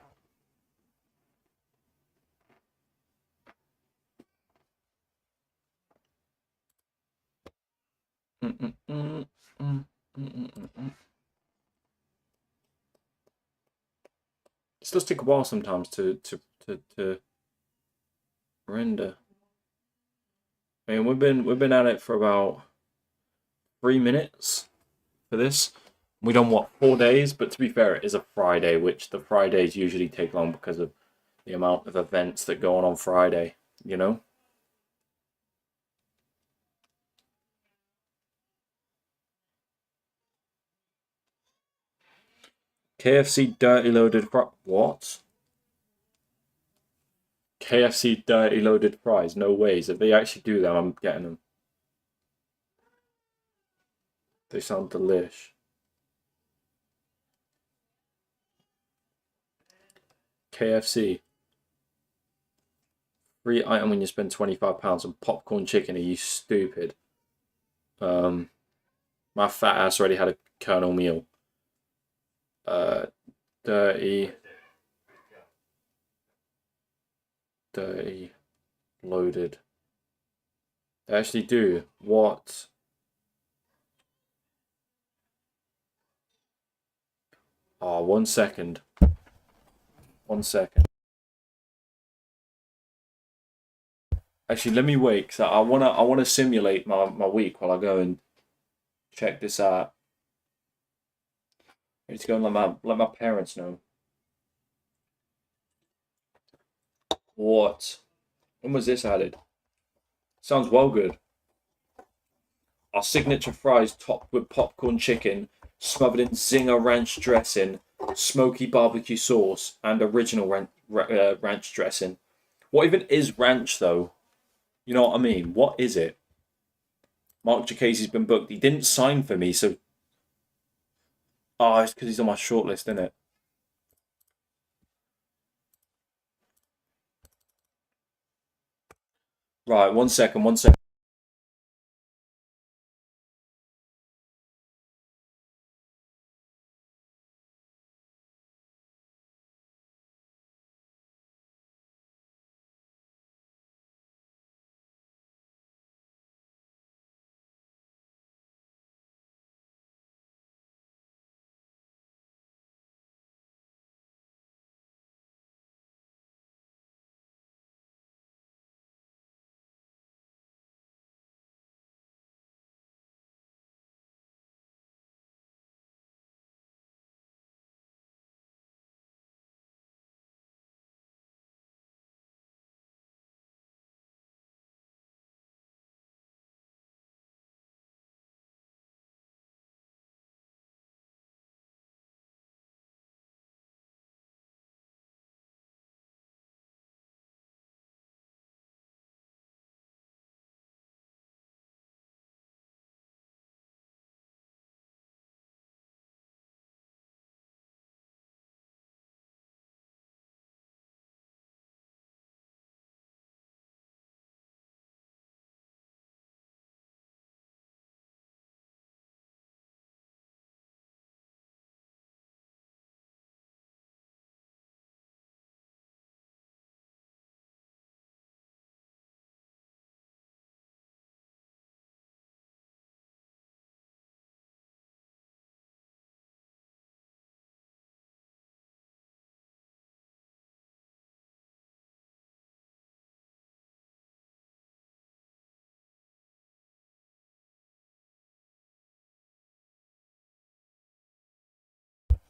It does take a while sometimes to render. I mean, we've been at it for about 3 minutes for this. We done what, 4 days? But to be fair, it is a Friday, which the Fridays usually take long because of the amount of events that go on Friday. You know. KFC dirty loaded what? KFC dirty loaded fries? No ways. If they actually do them, I'm getting them. They sound delish. KFC. Free item when you spend £25 on popcorn chicken. Are you stupid? My fat ass already had a Colonel meal. Dirty, loaded. They actually do. What? Oh, 1 second. 1 second. Actually, let me wait, because I wanna simulate my week while I go and check this out. I need to go and let my parents know. What? When was this added? Sounds well good. Our signature fries topped with popcorn chicken, smothered in Zinger ranch dressing, smoky barbecue sauce, and original ranch dressing. What even is ranch, though? You know what I mean? What is it? Mark Jacasey's been booked. He didn't sign for me, so... Oh, it's because he's on my shortlist, isn't it? Right, 1 second, 1 second.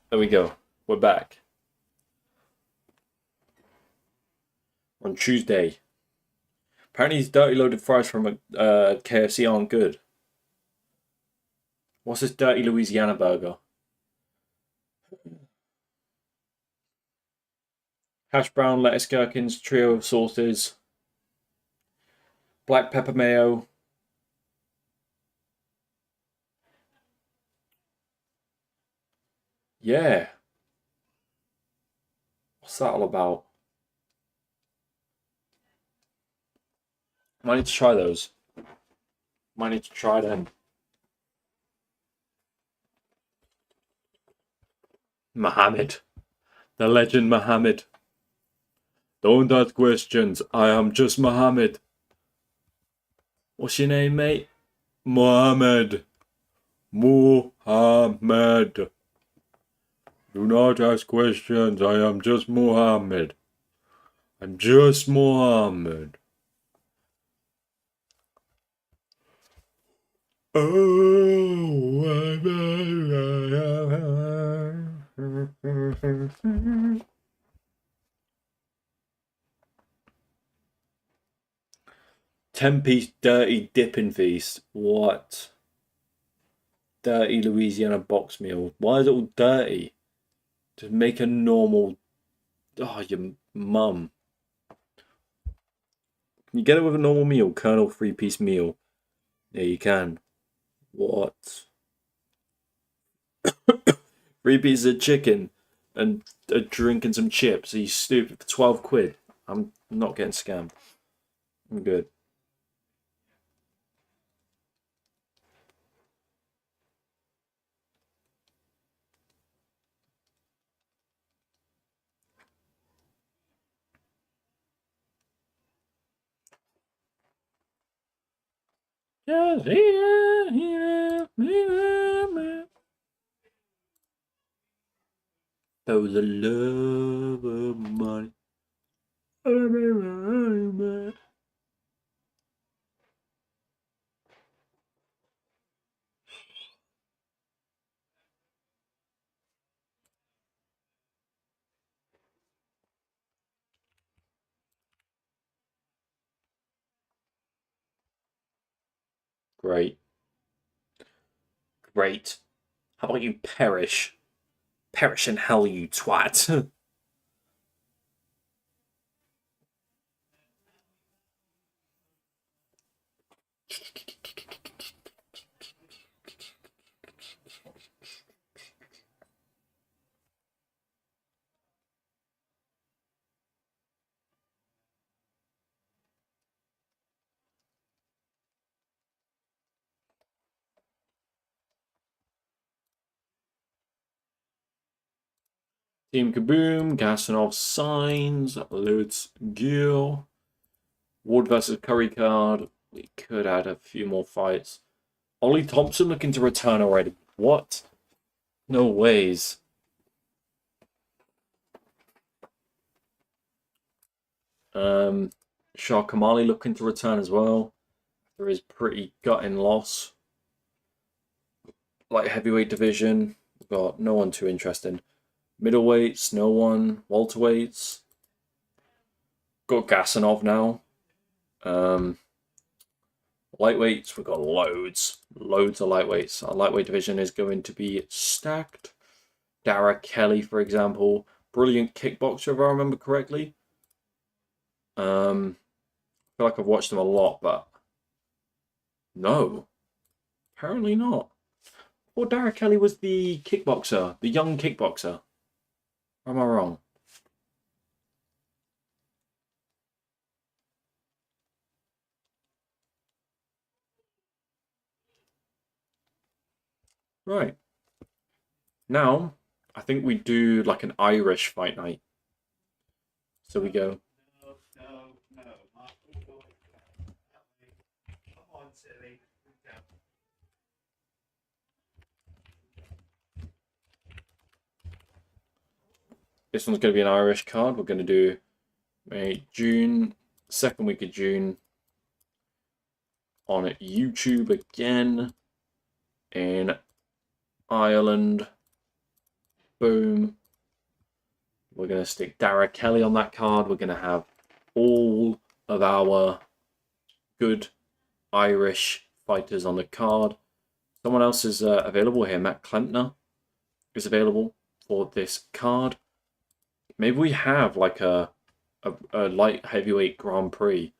There we go. We're back. On Tuesday. Apparently these dirty loaded fries from KFC aren't good. What's this dirty Louisiana burger? Hash brown, lettuce, gherkins, trio of sauces. Black pepper mayo. Yeah. What's that all about? Might need to try those. Might need to try them. Muhammad. The legend Muhammad. Don't ask questions. I am just Muhammad. What's your name, mate? Muhammad. Muhammad. Do not ask questions. I am just Muhammad. I'm just Muhammad. Oh, 10-piece dirty dipping feast. What? Dirty Louisiana box meal. Why is it all dirty? Just make a normal. Oh, your mum. Can you get it with a normal meal? Colonel 3-piece meal. Yeah, you can. What? 3 pieces of chicken and a drink and some chips. Are you stupid? For 12 quid. I'm not getting scammed. I'm good. Just for the love of money. Great. Great. How about you perish? Perish in hell, you twat. Team Kaboom, Gasanov signs, let's go. Ward versus Curry card. We could add a few more fights. Ollie Thompson looking to return already. What? No ways. Shah Kamali looking to return as well. There is pretty gutting loss. Light heavyweight division. We've got no one too interesting. Middleweights, no one. Welterweights. Got Gasanov now. Lightweights, we've got loads. Loads of lightweights. Our lightweight division is going to be stacked. Dara Kelly, for example. Brilliant kickboxer, if I remember correctly. I feel like I've watched him a lot, but no. Apparently not. Well, Dara Kelly was the kickboxer, the young kickboxer. Or am I wrong? Right. Now, I think we do like an Irish fight night. So we go. This one's going to be an Irish card. We're going to do June, second week of June on YouTube again in Ireland. Boom. We're going to stick Dara Kelly on that card. We're going to have all of our good Irish fighters on the card. Someone else is available here. Matt Klempner is available for this card. Maybe we have like a light heavyweight Grand Prix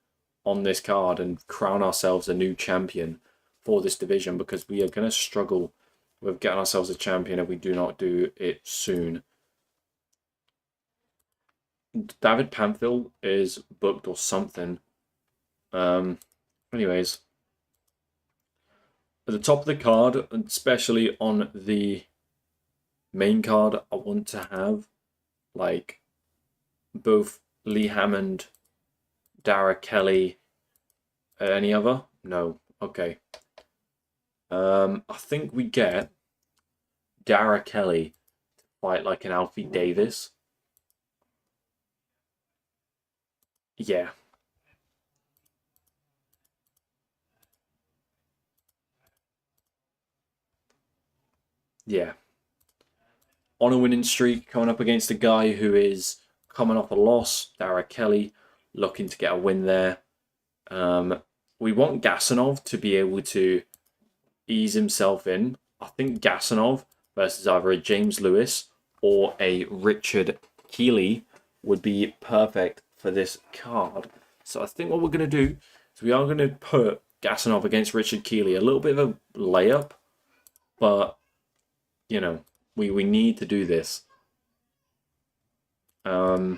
on this card and crown ourselves a new champion for this division, because we are going to struggle with getting ourselves a champion if we do not do it soon. David Pamphil is booked or something. Anyways, at the top of the card, especially on the main card, I want to have like both Lee Hammond, Dara Kelly. Any other? No. Okay. I think we get Dara Kelly to fight like an Alfie Davis. Yeah. Yeah. On a winning streak, coming up against a guy who is coming off a loss, Dara Kelly, looking to get a win there. We want Gasanov to be able to ease himself in. I think Gasanov versus either a James Lewis or a Richard Keeley would be perfect for this card. So I think what we're going to do is we are going to put Gasanov against Richard Keeley. A little bit of a layup, but, you know, we need to do this. I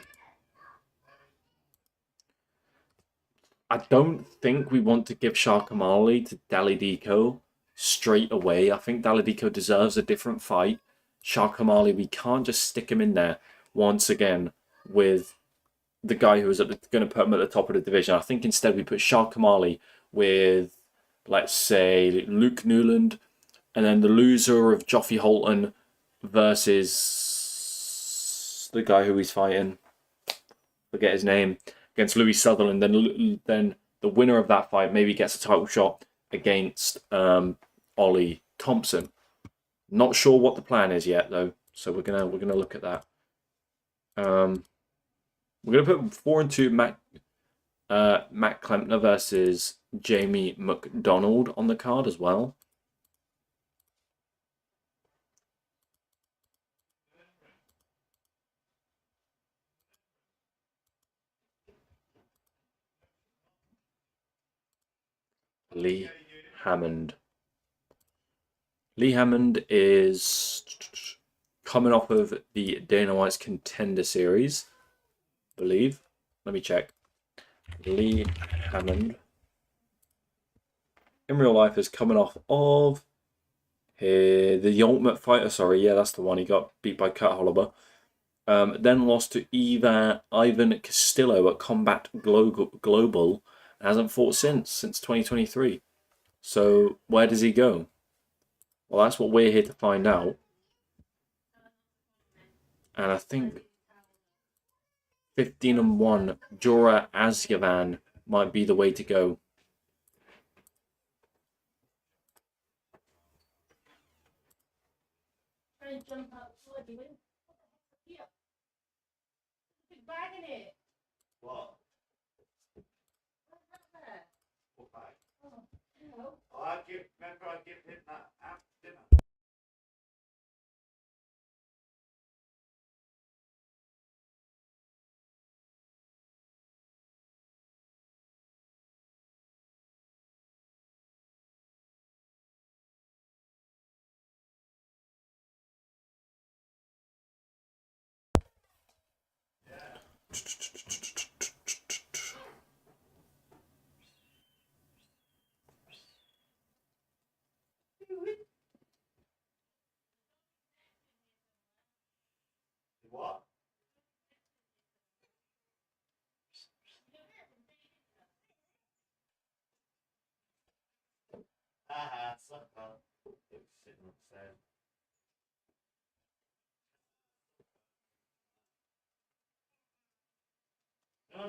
don't think we want to give Sharkamali to Dalidiko straight away. I think Dalidiko deserves a different fight. Sharkamali, we can't just stick him in there once again with the guy who was going to put him at the top of the division. I think instead we put Sharkamali with, let's say, Luke Newland, and then the loser of Joffrey Holton versus the guy who he's fighting. Forget his name. Against Louis Sutherland. Then the winner of that fight maybe gets a title shot against Ollie Thompson. Not sure what the plan is yet though, so we're gonna look at that. We're gonna put 4-2 Matt Klempner versus Jamie McDonald on the card as well. Lee Hammond. Lee Hammond is coming off of the Dana White's Contender Series, I believe. Let me check. Lee Hammond. In real life is coming off of the Ultimate Fighter. Sorry, yeah, that's the one. He got beat by Kurt Holliber. Then lost to Ivan Castillo at Combat Global. Hasn't fought since 2023. So where does he go? Well, that's what we're here to find out. And I think 15-1 Jora Asyavan might be the way to go. What? What bag? Remember I gave him that after dinner. What? Somehow it was sitting upstairs. No.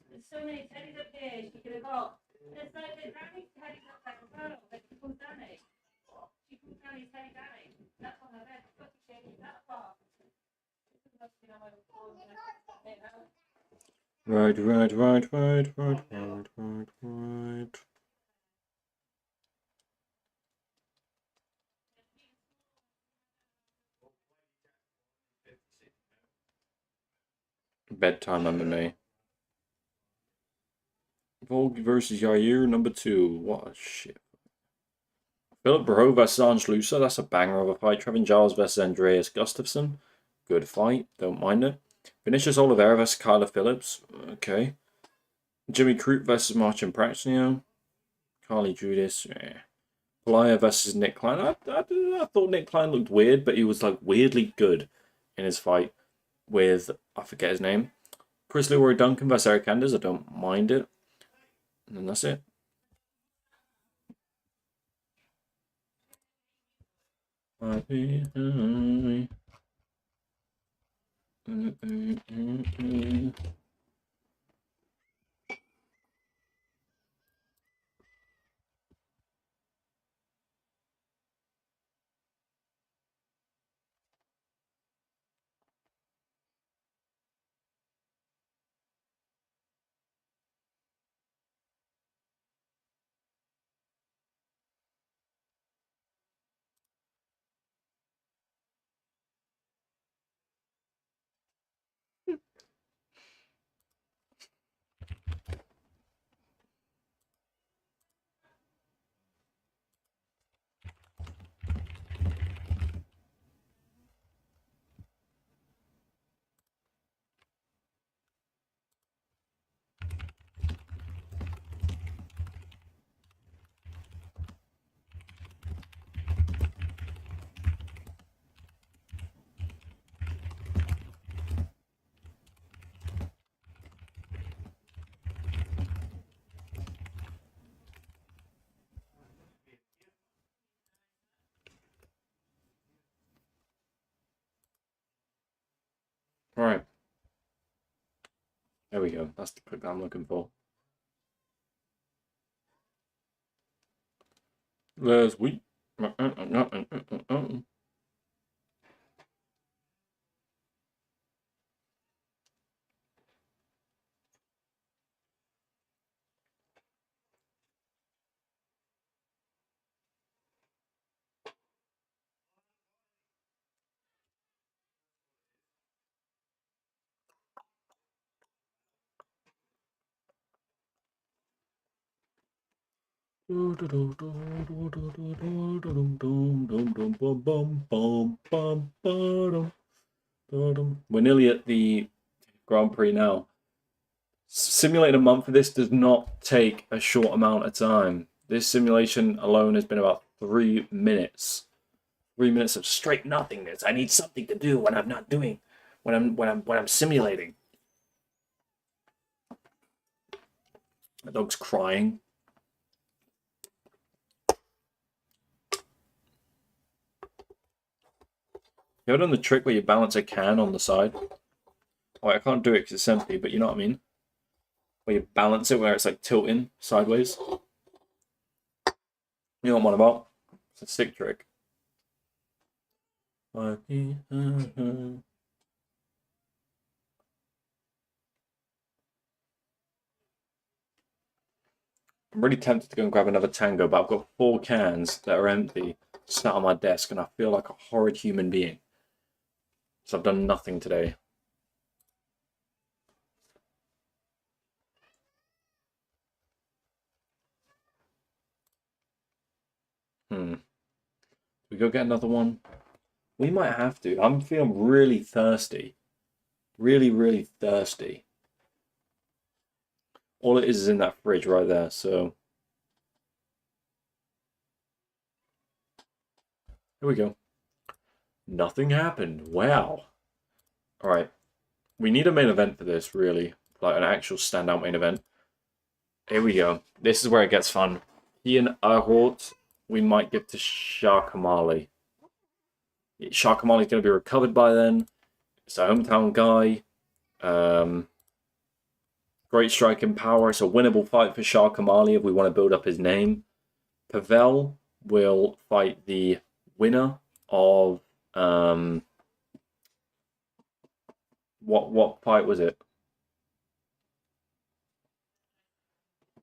There's so many teddies up here. She could have got. There's like the granny Right. Bedtime MMA. Volk versus Yair, number 2. What a shit. Philip Bro versus Ange that's a banger of a fight. Trevin Giles versus Andreas Gustafsson. Good fight, don't mind it. Vinicius Oliveira versus Kyler Phillips. Okay. Jimmy Crute versus Martin Praxnio. Carly Judas. Playa versus Nick Klein. I thought Nick Klein looked weird, but he was like weirdly good in his fight with, I forget his name. Chris Leroy Duncan versus Eric Anders. I don't mind it. And then that's it. Alright. There we go. That's the clip I'm looking for. Last week. We're nearly at the Grand Prix now. Simulating a month for this does not take a short amount of time. This simulation alone has been about 3 minutes. 3 minutes of straight nothingness. I need something to do when I'm not doing, when I'm simulating. My dog's crying. You ever done the trick where you balance a can on the side? Oh, I can't do it because it's empty, but you know what I mean? Where you balance it where it's like tilting sideways. You know what I'm on about? It's a stick trick. I'm really tempted to go and grab another Tango, but I've got 4 cans that are empty sat on my desk, and I feel like a horrid human being. So I've done nothing today. We go get another one? We might have to. I'm feeling really thirsty. Really, really thirsty. All it is in that fridge right there, so... Here we go. Nothing happened. Wow. Alright. We need a main event for this, really. Like an actual standout main event. Here we go. This is where it gets fun. Ian Ahort, we might give to Sharkamali. Sharkamali's going to be recovered by then. It's a hometown guy. Great striking power. It's a winnable fight for Sharkamali if we want to build up his name. Pavel will fight the winner of what fight was it?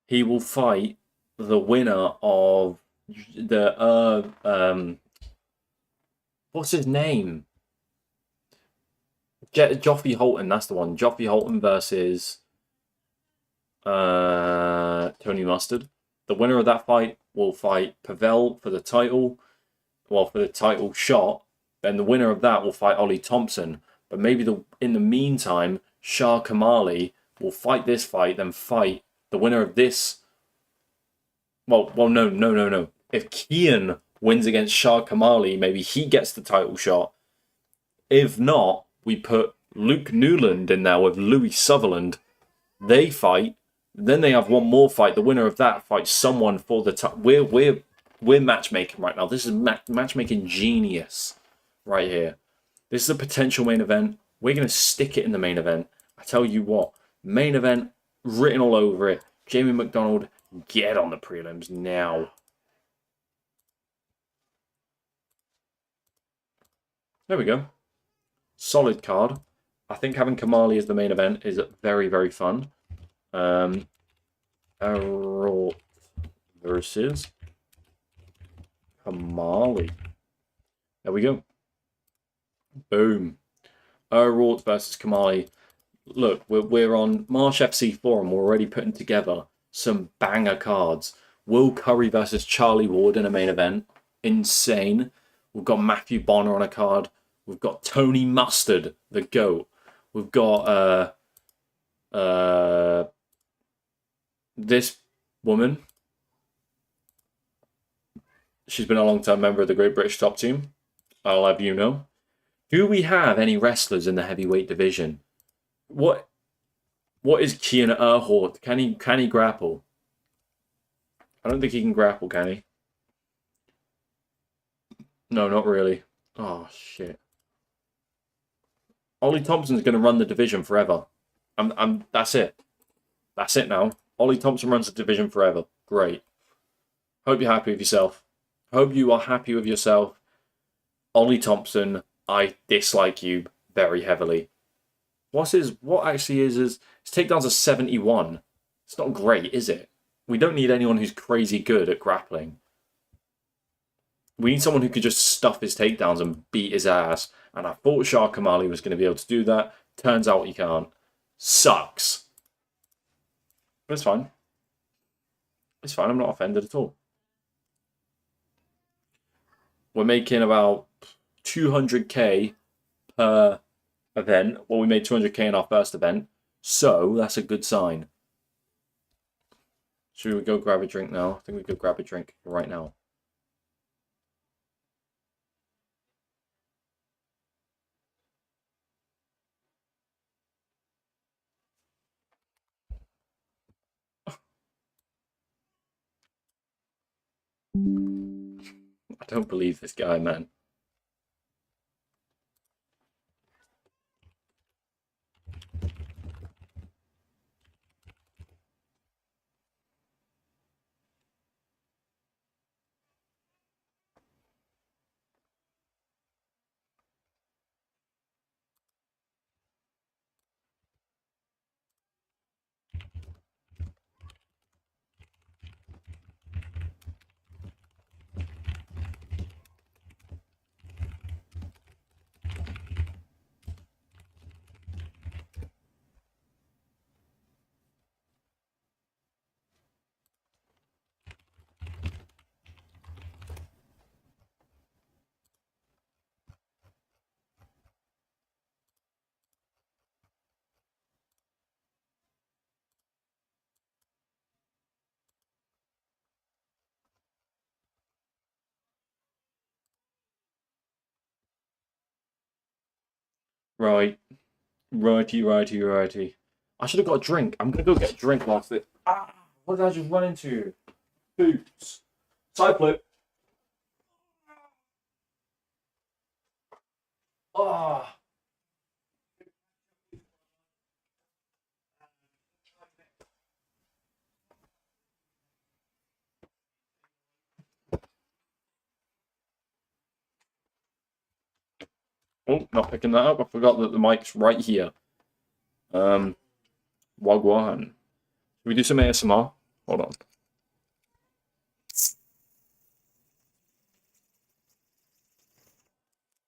he will fight the winner of the what's his name? Joffrey Holton, that's the one. Joffrey Holton versus Tony Mustard. The winner of that fight will fight Pavel for the title. Well, for the title shot. Then the winner of that will fight Ollie Thompson. But maybe in the meantime, Shah Kamali will fight this fight, then fight the winner of this. Well, no. If Kian wins against Shah Kamali, maybe he gets the title shot. If not, we put Luke Newland in there with Louis Sutherland. They fight. Then they have one more fight. The winner of that fights someone for the title. We're matchmaking right now. This is matchmaking genius right here. This is a potential main event. We're going to stick it in the main event. I tell you what, main event written all over it. Jamie McDonald, get on the prelims now. There we go. Solid card. I think having Kamali as the main event is very, very fun. Errol versus Kamali. There we go. Boom. Errol versus Kamali. Look, we're on Marsh FC Forum. We're already putting together some banger cards. Will Curry versus Charlie Ward in a main event. Insane. We've got Matthew Bonner on a card. We've got Tony Mustard, the GOAT. We've got this woman. She's been a long-time member of the Great British Top Team. I'll have you know. Do we have any wrestlers in the heavyweight division? What is Kian Erhort? Can he grapple? I don't think he can grapple, can he? No, not really. Oh shit. Ollie Thompson's going to run the division forever. That's it. That's it now. Ollie Thompson runs the division forever. Great. Hope you're happy with yourself. Hope you are happy with yourself. Ollie Thompson, I dislike you very heavily. What actually is his takedowns are 71. It's not great, is it? We don't need anyone who's crazy good at grappling. We need someone who could just stuff his takedowns and beat his ass. And I thought Shah Kamali was going to be able to do that. Turns out he can't. Sucks. But it's fine. It's fine. I'm not offended at all. We're making about 200k per event. Well, we made 200k in our first event. So that's a good sign. Should we go grab a drink now? I think we could grab a drink right now. I don't believe this guy, man. Right. Righty. I should have got a drink. I'm going to go get a drink whilst it... Ah! What did I just run into? Boots. Side flip. Ah! Oh, not picking that up. I forgot that the mic's right here. Wagwan. Should we do some ASMR? Hold on.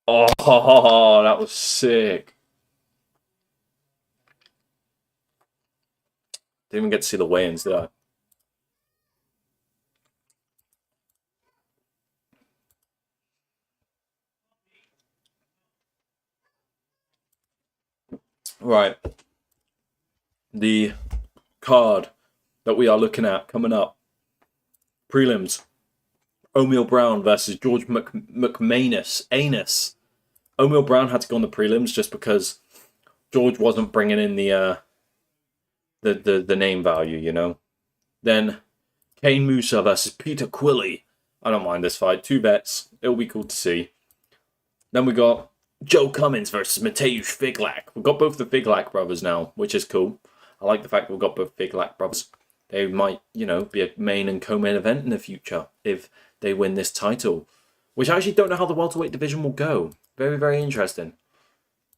Oh, that was sick. Didn't even get to see the weigh-ins, did I? Right. The card that we are looking at coming up. Prelims. O'Neal Brown versus George McManus. Anus. O'Neal Brown had to go on the prelims just because George wasn't bringing in the name value, you know. Then Kane Musa versus Peter Quilley. I don't mind this fight. 2 bets. It'll be cool to see. Then we got Joe Cummins versus Mateusz Figlak. We've got both the Figlak brothers now, which is cool. I like the fact that we've got both Figlak brothers. They might, you know, be a main and co-main event in the future if they win this title. Which I actually don't know how the welterweight division will go. Very, very interesting.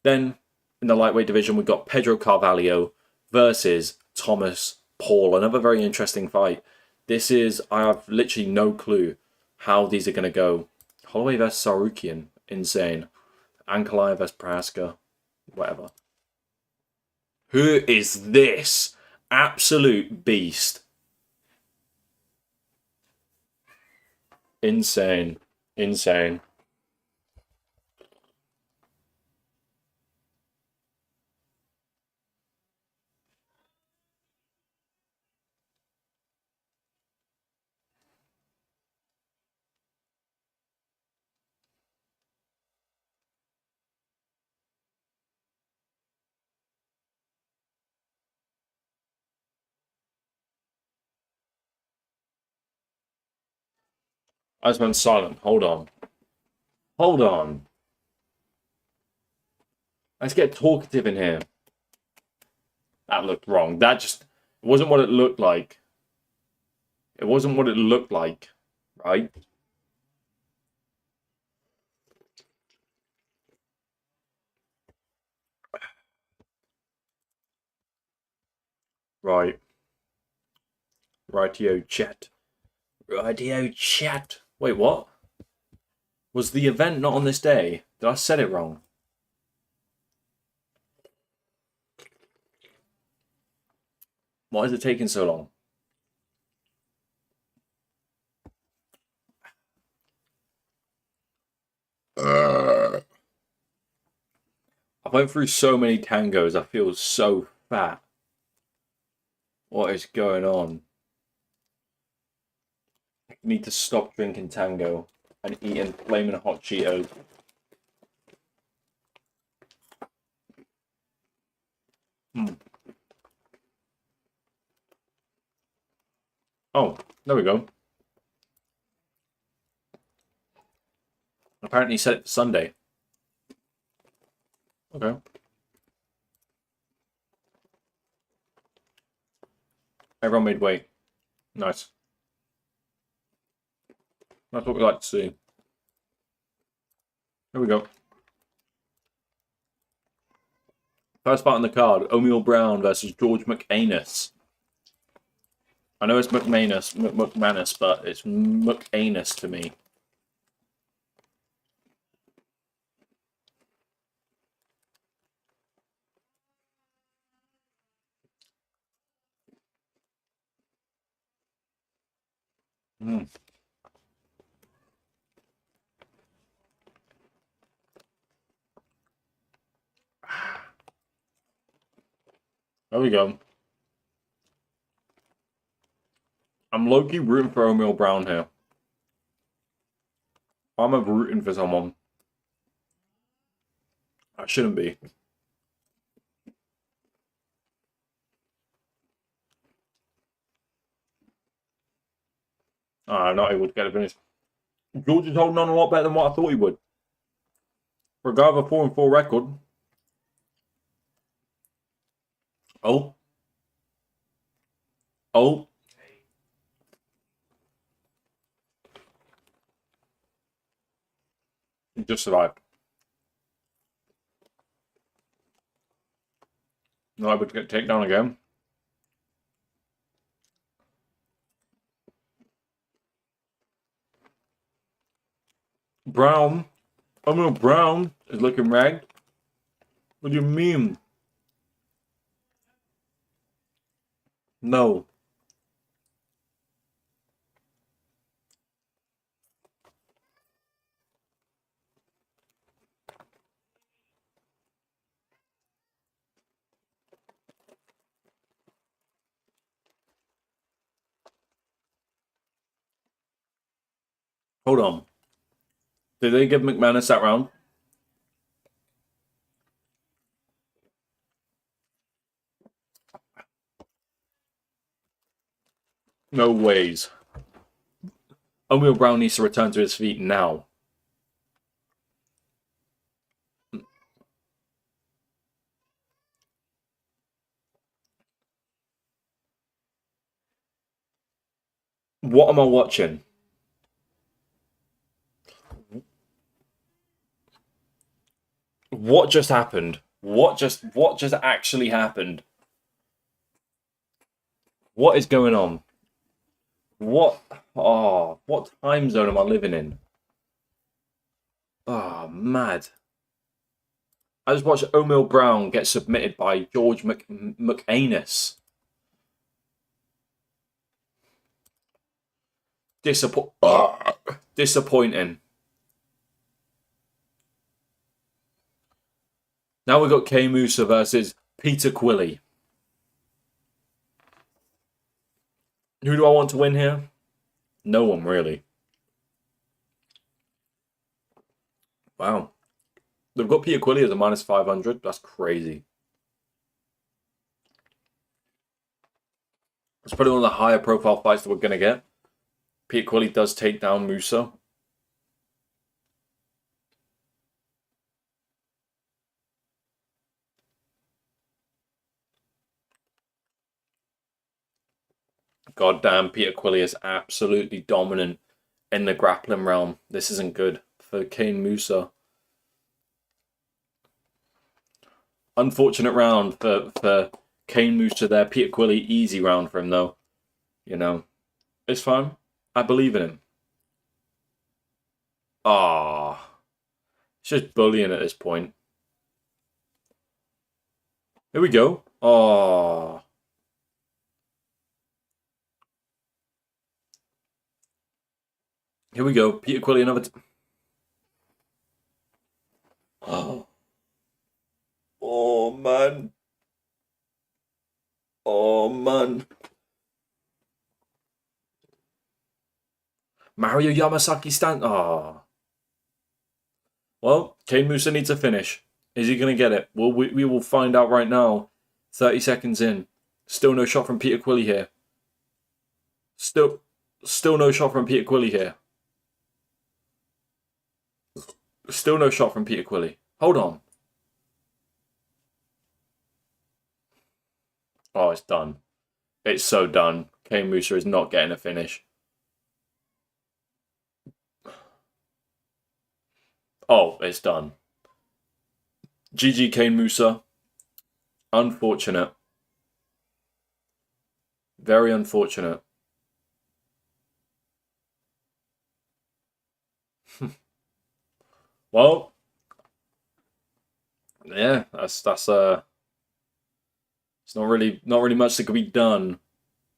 Then, in the lightweight division, we've got Pedro Carvalho versus Thomas Paul. Another very interesting fight. This is, I have literally no clue how these are going to go. Holloway versus Sarukian. Insane. Ankalaev versus Praska. Whatever. Who is this? Absolute beast. Insane. Insane. I just went silent. Hold on. Hold on. Let's get talkative in here. That looked wrong. That just... It wasn't what it looked like. It wasn't what it looked like. Right? Right. Rightio chat. Rightio chat. Wait, what? Was the event not on this day? Did I set it wrong? Why is it taking so long? I went through so many tangos, I feel so fat. What is going on? I need to stop drinking tango and eating flaming hot Cheetos. Oh, there we go. Apparently set it Sunday. Okay. Everyone made weight. Nice. That's what we like to see. Here we go. First fight on the card, O'Neal Brown versus George McAnus. I know it's McManus, but it's McAnus to me. Mm. There we go. I'm low-key rooting for O'Neal Brown here. I'm rooting for someone. I shouldn't be. Not able to get a finish. George is holding on a lot better than what I thought he would. For a guy with a 4-4 record. Oh. Oh. He just survived. Not able to get taken down again. Brown. Oatmeal brown is looking ragged. What do you mean? No. Hold on. Did they give McManus that round? No ways. Oatmeal Brown needs to return to his feet now. What am I watching? What just happened? What just actually happened? What is going on? What time zone am I living in? Oh, mad. I just watched Oatmeal Brown get submitted by George McAnus. Disappointing. Now we've got Kay Musa versus Peter Quilley. Who do I want to win here? No one, really. Wow. They've got Peter Quilley as a minus 500. That's crazy. It's probably one of the higher profile fights that we're going to get. Peter Quilley does take down Musa. Goddamn, Peter Quilley is absolutely dominant in the grappling realm. This isn't good for Kane Musa. Unfortunate round for Kane Musa there. Peter Quilley, easy round for him though. You know, it's fine. I believe in him. Ah, it's just bullying at this point. Here we go. Oh. Here we go. Peter Quilley, another... Oh. Oh, man. Oh, man. Mario Yamasaki stand... Oh. Well, Kane Musa needs a finish. Is he going to get it? Well, we will find out right now. 30 seconds in. Still no shot from Peter Quilley here. Still no shot from Peter Quilley here. Still no shot from Peter Quilley. Hold on. Oh, it's done. It's so done. Kane Musa is not getting a finish. Oh, it's done. GG Kane Musa. Unfortunate. Very unfortunate. Well, yeah, that's it's not really much that could be done,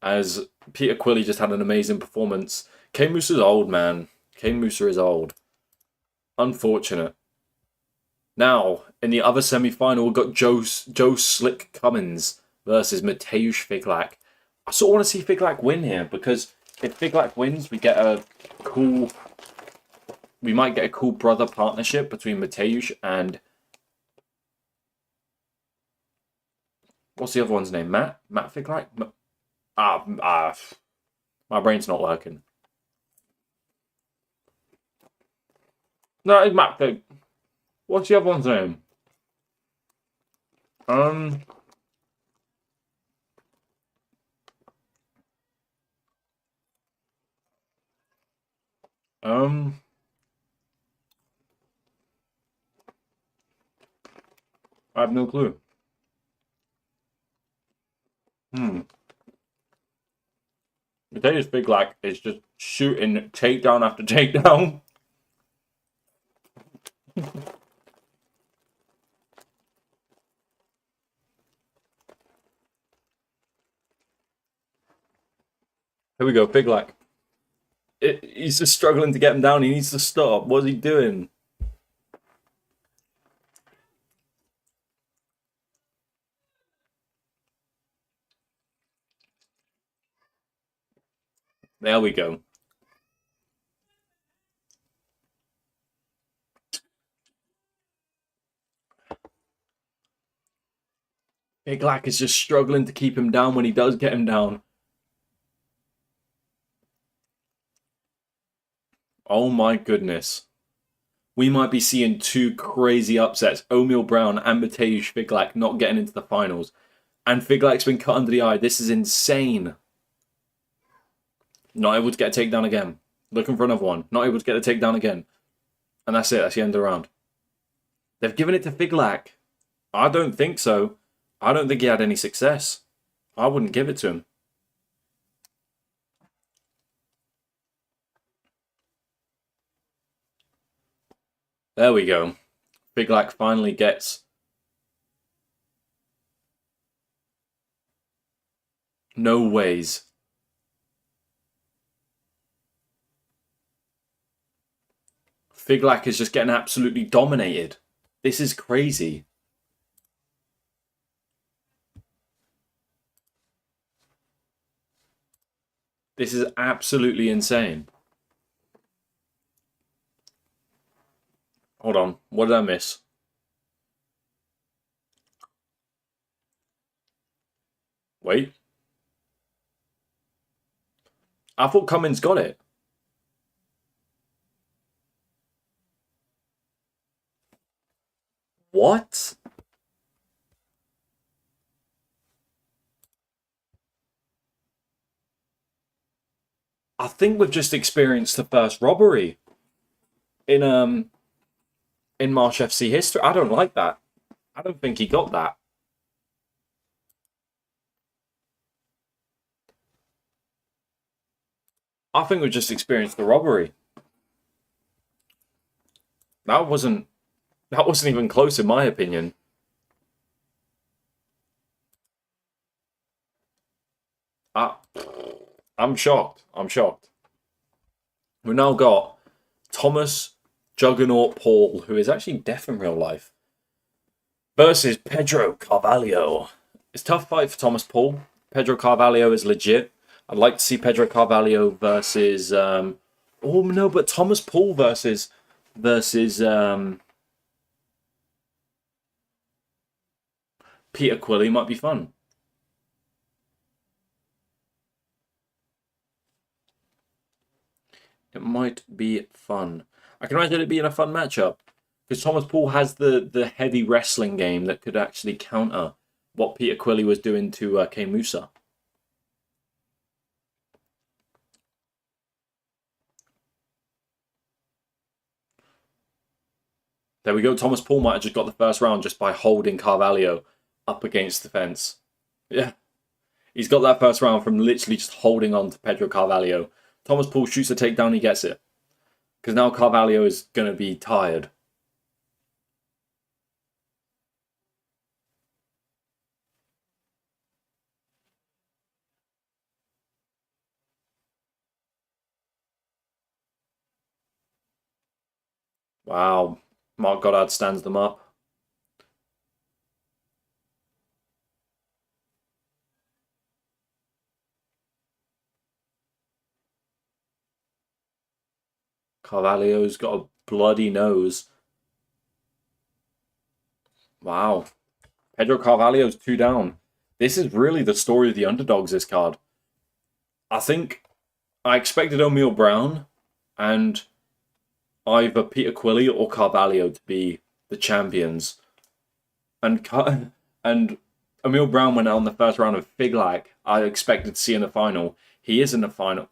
as Peter Quilley just had an amazing performance. Kane Musa's old, man. Kane Musa is old. Unfortunate. Now, in the other semi-final, we've got Joe Slick Cummins versus Mateusz Figlak. I sort of want to see Figlak win here, because if Figlak wins, we might get a cool brother partnership between Mateusz and... What's the other one's name? Matt Figlak? My brain's not working. No, it's Matt Fig. What's the other one's name? I have no clue. Mateusz Figlak is just shooting takedown after takedown. Here we go, Big Lack. He's just struggling to get him down. He needs to stop. What's he doing? There we go. Big Lack is just struggling to keep him down when he does get him down. Oh my goodness. We might be seeing two crazy upsets. O'Neal Brown and Mateusz Figlak not getting into the finals. And Figlak's been cut under the eye. This is insane. Not able to get a takedown again. Looking for another one. Not able to get a takedown again. And that's it. That's the end of the round. They've given it to Figlak. I don't think so. I don't think he had any success. I wouldn't give it to him. There we go. Figlak finally gets... No ways. Figlak is just getting absolutely dominated. This is crazy. This is absolutely insane. Hold on. What did I miss? Wait. I thought Cummins got it. What? I think we've just experienced the first robbery in Marsh FC history. I don't like that. I don't think he got that. I think we've just experienced the robbery. That wasn't even close in my opinion. I'm shocked. I'm shocked. We've now got Thomas Juggernaut Paul, who is actually deaf in real life, versus Pedro Carvalho. It's a tough fight for Thomas Paul. Pedro Carvalho is legit. I'd like to see Pedro Carvalho versus... oh, no, but Thomas Paul versus Peter Quilley might be fun. It might be fun. I can imagine it being a fun matchup. Because Thomas Paul has the heavy wrestling game that could actually counter what Peter Quilley was doing to K Musa. There we go. Thomas Paul might have just got the first round just by holding Carvalho up against the fence. Yeah. He's got that first round from literally just holding on to Pedro Carvalho. Thomas Paul shoots a takedown, he gets it. Because now Carvalho is going to be tired. Wow. Mark Goddard stands them up. Carvalho's got a bloody nose. Wow. Pedro Carvalho's 2 down. This is really the story of the underdogs, this card. I think I expected O'Neal Brown and either Peter Quilley or Carvalho to be the champions. And O'Neal Brown went out in the first round of Figlak. I expected to see in the final. He is in the final.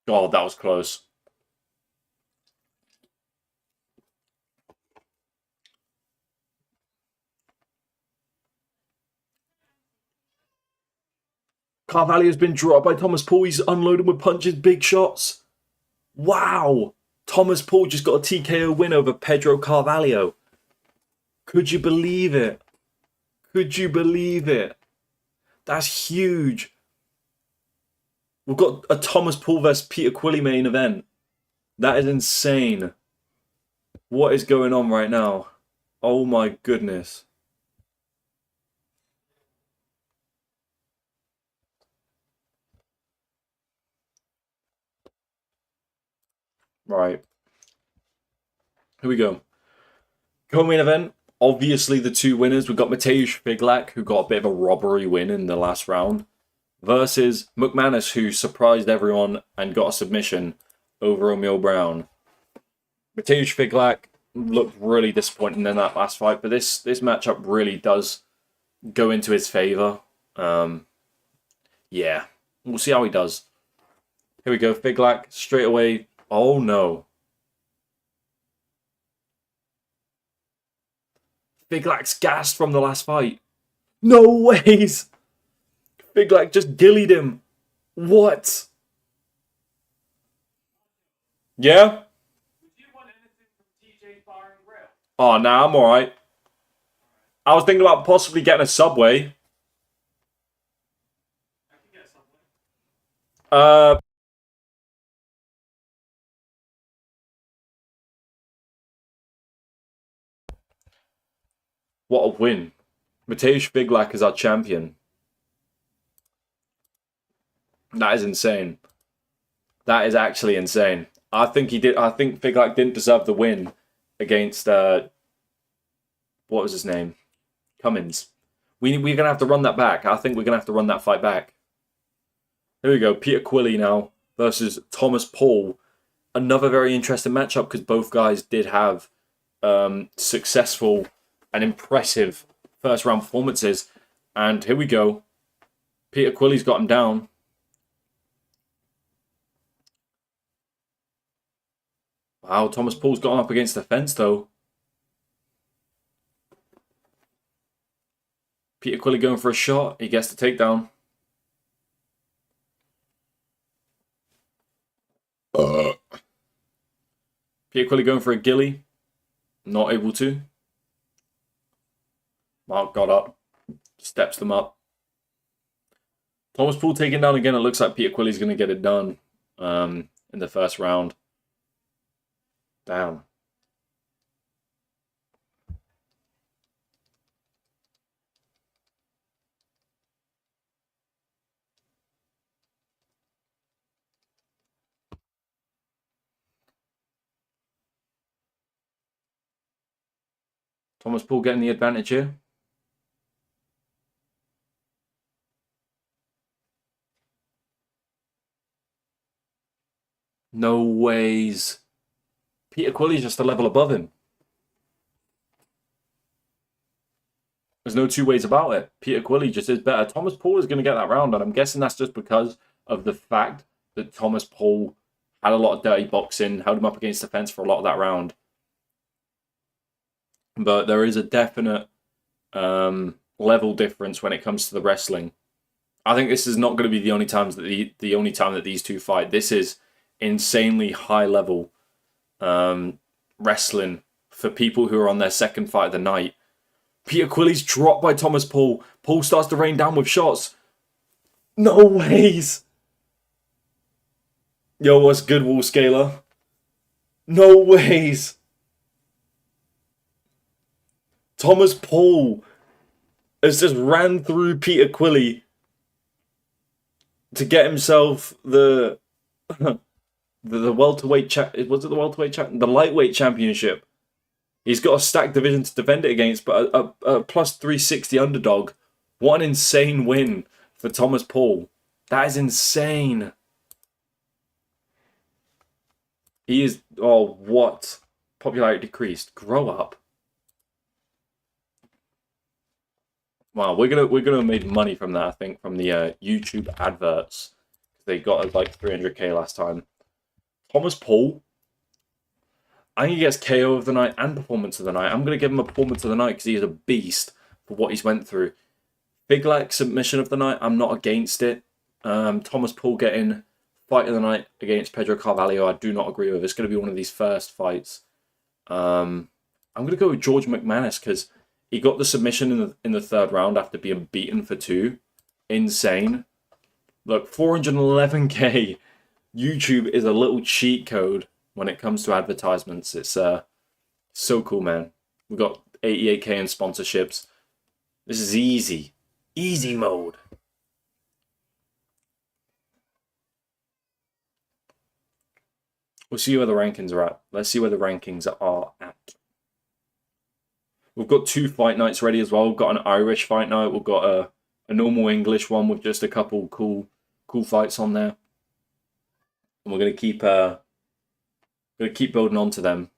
God, that was close. Carvalho's been dropped by Thomas Paul. He's unloading with punches, big shots. Wow! Thomas Paul just got a TKO win over Pedro Carvalho. Could you believe it? Could you believe it? That's huge. We've got a Thomas Paul vs Peter Quilley main event. That is insane. What is going on right now? Oh my goodness. Right. Here we go. Co-main event. Obviously the two winners. We've got Mateusz Figlak, who got a bit of a robbery win in the last round, versus McManus, who surprised everyone and got a submission over O'Neal Brown. Mateusz Figlak looked really disappointing in that last fight, but this matchup really does go into his favour. Yeah, we'll see how he does. Here we go, Figlak straight away. Oh no. Figlak's gassed from the last fight. No ways! Figlak just gillied him. What? Yeah? Oh, nah, I'm alright. I was thinking about possibly getting a Subway. Uh... What a win. Mateusz Figlak is our champion. That is insane. That is actually insane. I think Figlak didn't deserve the win against what was his name? Cummins. We're gonna have to run that back. I think we're gonna have to run that fight back. Here we go. Peter Quilley now versus Thomas Paul. Another very interesting matchup because both guys did have successful and impressive first round performances. And here we go. Peter Quilley's got him down. Wow, Thomas Paul's got him up against the fence though. Peter Quilley going for a shot. He gets the takedown. Peter Quilley going for a gilly. Not able to. Mark got up. Steps them up. Thomas Paul taken down again. It looks like Peter Quilley's going to get it done in the first round. Damn. Thomas Paul getting the advantage here. No ways. Peter Quilley's just a level above him. There's no two ways about it. Peter Quilley just is better. Thomas Paul is going to get that round, and I'm guessing that's just because of the fact that Thomas Paul had a lot of dirty boxing, held him up against the fence for a lot of that round. But there is a definite level difference when it comes to the wrestling. I think this is not going to be the only time that these two fight. This is insanely high level wrestling for people who are on their second fight of the night. Peter Quilley's dropped by Thomas Paul. Paul starts to rain down with shots. No ways. Yo, what's good, Wall Scaler? No ways. Thomas Paul has just ran through Peter Quilley to get himself the welterweight was it the welterweight the lightweight championship. He's got a stacked division to defend it against, but a plus 360 underdog. What an insane win for Thomas Paul. That is insane. He is... Oh, what? Popularity decreased. Grow up. Wow, we're gonna have made money from that, I think, from the YouTube adverts. They got like 300k last time. Thomas Paul, I think he gets KO of the night and performance of the night. I'm going to give him a performance of the night because he is a beast for what he's went through. Figlak submission of the night, I'm not against it. Thomas Paul getting fight of the night against Pedro Carvalho, I do not agree with. It's going to be one of these first fights. I'm going to go with George McManus because he got the submission in the third round after being beaten for 2. Insane. Look, 411k. YouTube is a little cheat code when it comes to advertisements. It's so cool, man. We've got 88k in sponsorships. This is easy. Easy mode. We'll see where the rankings are at. Let's see where the rankings are at. We've got 2 fight nights ready as well. We've got an Irish fight night. We've got a normal English one with just a couple cool fights on there. And we're gonna keep building on to them.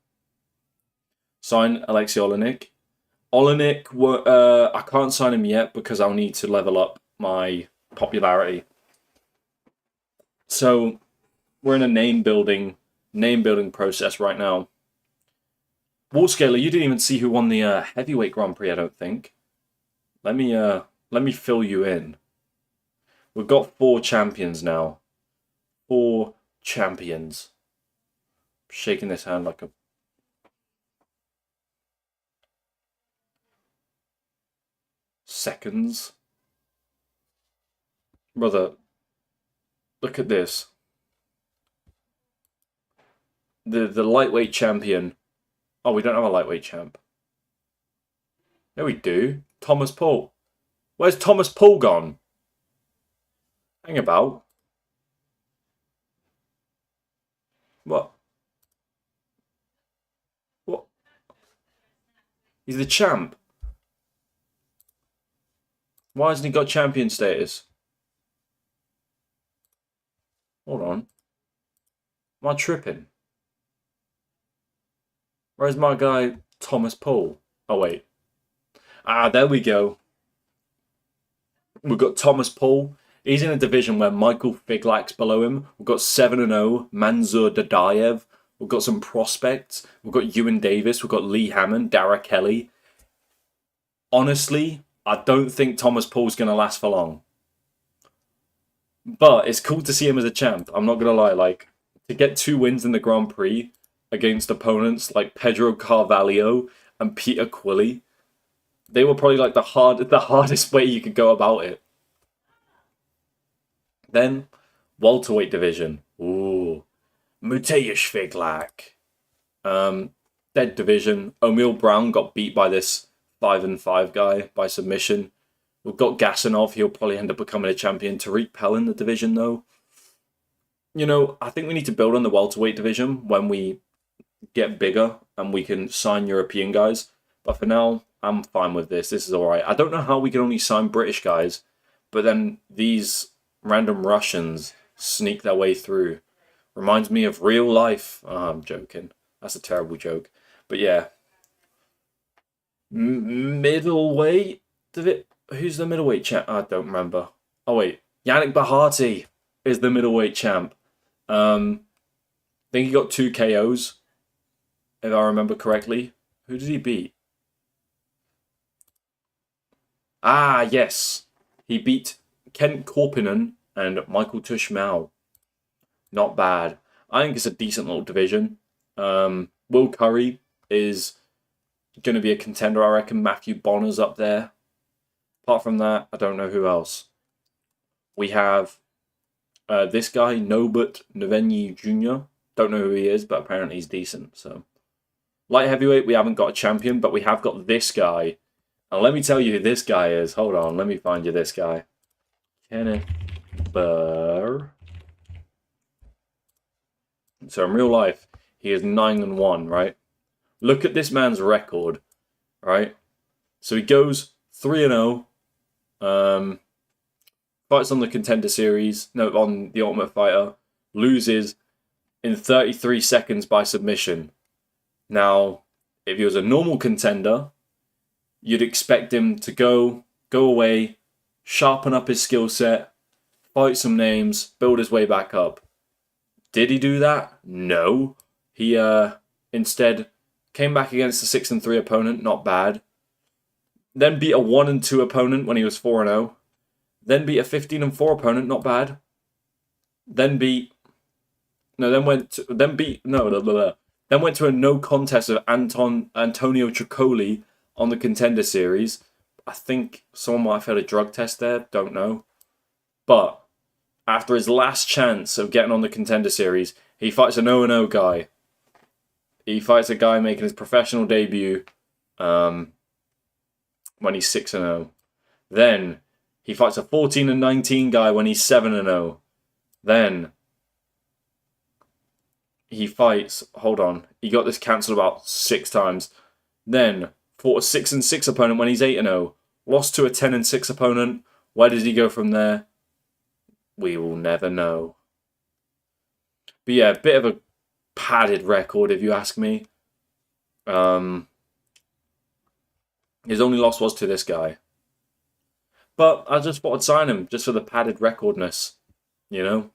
Sign Alexei Olenek. I can't sign him yet because I'll need to level up my popularity. So we're in a name building process right now. Wallscaler, you didn't even see who won the heavyweight Grand Prix, I don't think. Let me fill you in. We've got 4 champions now. 4 champions. Shaking this hand like a... Seconds. Brother, look at this. The lightweight champion. Oh, we don't have a lightweight champ. Yeah, we do. Thomas Paul. Where's Thomas Paul gone? Hang about. What? What? He's the champ. Why hasn't he got champion status? Hold on. Am I tripping? Where's my guy, Thomas Paul? Oh, wait. Ah, there we go. We've got Thomas Paul. He's in a division where Michael Figlak's below him. We've got 7-0, Manzur Dadayev. We've got some prospects. We've got Ewan Davis. We've got Lee Hammond, Dara Kelly. Honestly, I don't think Thomas Paul's going to last for long. But it's cool to see him as a champ. I'm not going to lie. Like, to get 2 wins in the Grand Prix against opponents like Pedro Carvalho and Peter Quilley, they were probably like the hardest way you could go about it. Then, welterweight division. Ooh. Mateusz Figlak. Dead division. O'Meal Brown got beat by this 5-5 guy by submission. We've got Gasanov. He'll probably end up becoming a champion. Tariq Pell in the division, though. You know, I think we need to build on the welterweight division when we get bigger and we can sign European guys. But for now, I'm fine with this. This is alright. I don't know how we can only sign British guys, but then these random Russians sneak their way through. Reminds me of real life. Oh, I'm joking. That's a terrible joke. But yeah. Middleweight? Who's the middleweight champ? I don't remember. Oh wait. Yannick Bahati is the middleweight champ. I think he got 2 KOs. If I remember correctly. Who did he beat? Ah, yes. He beat Kent Korpinen and Michael Tushmau. Not bad. I think it's a decent little division. Will Curry is going to be a contender, I reckon. Matthew Bonner's up there. Apart from that, I don't know who else. We have this guy, Nobut Novenyi Jr. Don't know who he is, but apparently he's decent. So, light heavyweight, we haven't got a champion, but we have got this guy. And let me tell you who this guy is. Hold on, let me find you this guy. Kenneth Burr. So in real life, he is 9-1, right? Look at this man's record, right? So he goes 3-0. Fights on the Contender Series, no, on the Ultimate Fighter. Loses in 33 seconds by submission. Now, if he was a normal contender, you'd expect him to go away, sharpen up his skill set, fight some names, build his way back up. Did he do that? No. He instead came back against a 6-3 opponent, not bad. Then beat a 1-2 opponent when he was 4-0. Then beat a 15-4 opponent, not bad. Then beat No, then went to, then beat no, blah, blah, blah. Then went to a no contest of Antonio Tricoli on the Contender Series. I think someone might have had a drug test there. Don't know. But after his last chance of getting on the Contender Series, he fights an 0-0 guy. He fights a guy making his professional debut when he's 6-0. Then he fights a 14-19 guy when he's 7-0. Then he fights. Hold on, he got this cancelled about 6 times. Then fought a 6-6 opponent when he's 8-0. Lost to a 10-6 opponent. Where does he go from there? We will never know. But yeah, a bit of a padded record, if you ask me. His only loss was to this guy. But I just thought I'd sign him, just for the padded recordness. You know?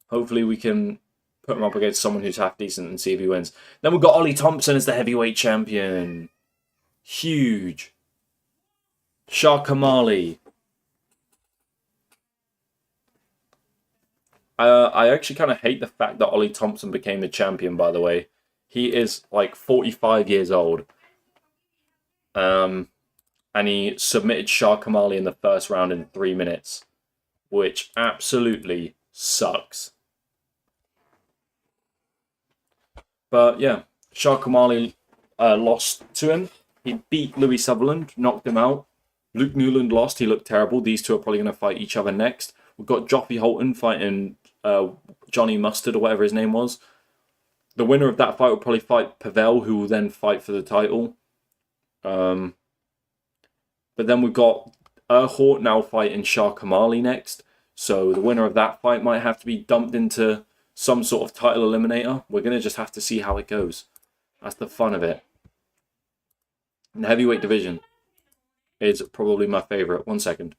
Hopefully we can put him up against someone who's half decent and see if he wins. Then we've got Ollie Thompson as the heavyweight champion. Huge. Shah Kamali. I actually kind of hate the fact that Ollie Thompson became the champion, by the way. He is like 45 years old. And he submitted Shah Kamali in the first round in 3 minutes, which absolutely sucks. But yeah, Shah Kamali lost to him. He beat Louis Sutherland, knocked him out. Luke Newland lost. He looked terrible. These two are probably going to fight each other next. We've got Joffrey Holton fighting Johnny Mustard or whatever his name was. The winner of that fight will probably fight Pavel, who will then fight for the title. But then we've got Hort now fighting Shah Kamali next. So the winner of that fight might have to be dumped into some sort of title eliminator. We're going to just have to see how it goes. That's the fun of it. And the heavyweight division is probably my favourite. 1 second.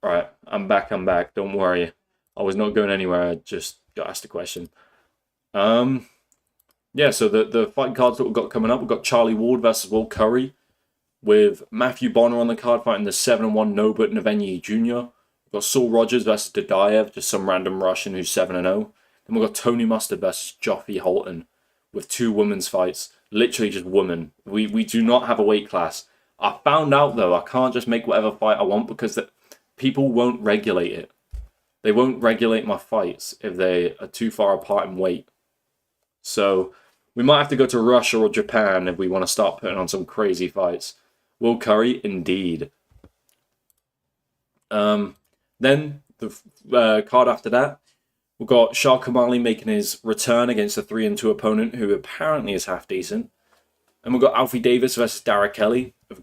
Right, I'm back. Don't worry. I was not going anywhere. I just got asked a question. Yeah, so the fight cards that we've got coming up, we've got Charlie Ward versus Will Curry, with Matthew Bonner on the card fighting the 7-1 Nobut Navenyi Jr. We've got Saul Rogers versus Dadaev, just some random Russian who's 7-0. Then we've got Tony Mustard versus Joffrey Holton, with 2 women's fights. Literally just women. We do not have a weight class. I found out, though, I can't just make whatever fight I want because people won't regulate it. They won't regulate my fights if they are too far apart in weight. So we might have to go to Russia or Japan if we want to start putting on some crazy fights. Will Curry, indeed. Then the card after that, we've got Shah Kamali making his return against a 3-2 opponent who apparently is half decent. And we've got Alfie Davis versus Dara Kelly. A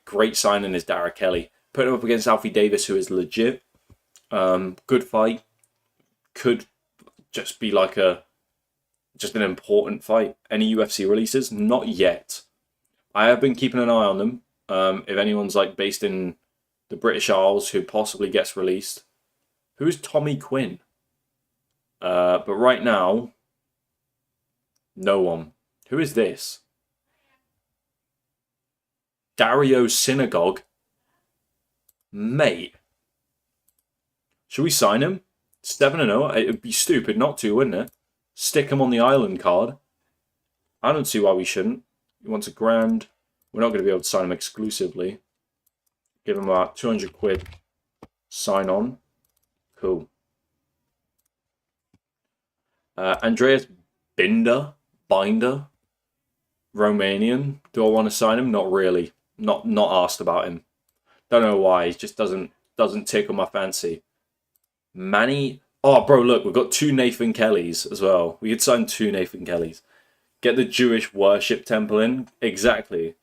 great signing is Dara Kelly. Putting him up against Alfie Davis, who is legit. Good fight. Could just be like just an important fight. Any UFC releases? Not yet. I have been keeping an eye on them. If anyone's like based in the British Isles who possibly gets released. Who's Tommy Quinn? But right now, no one. Who is this? Dario Synagogue? Mate. Should we sign him? 7-0? It would be stupid not to, wouldn't it? Stick him on the island card. I don't see why we shouldn't. He wants $1,000. We're not going to be able to sign him exclusively. Give him about 200 quid. Sign on. Cool. Andreas Binder. Romanian. Do I want to sign him? Not really. Not asked about him. Don't know why. He just doesn't tickle my fancy. Manny. Oh, bro, look, we've got 2 Nathan Kellys as well. We could sign 2 Nathan Kellys. Get the Jewish worship temple in. Exactly.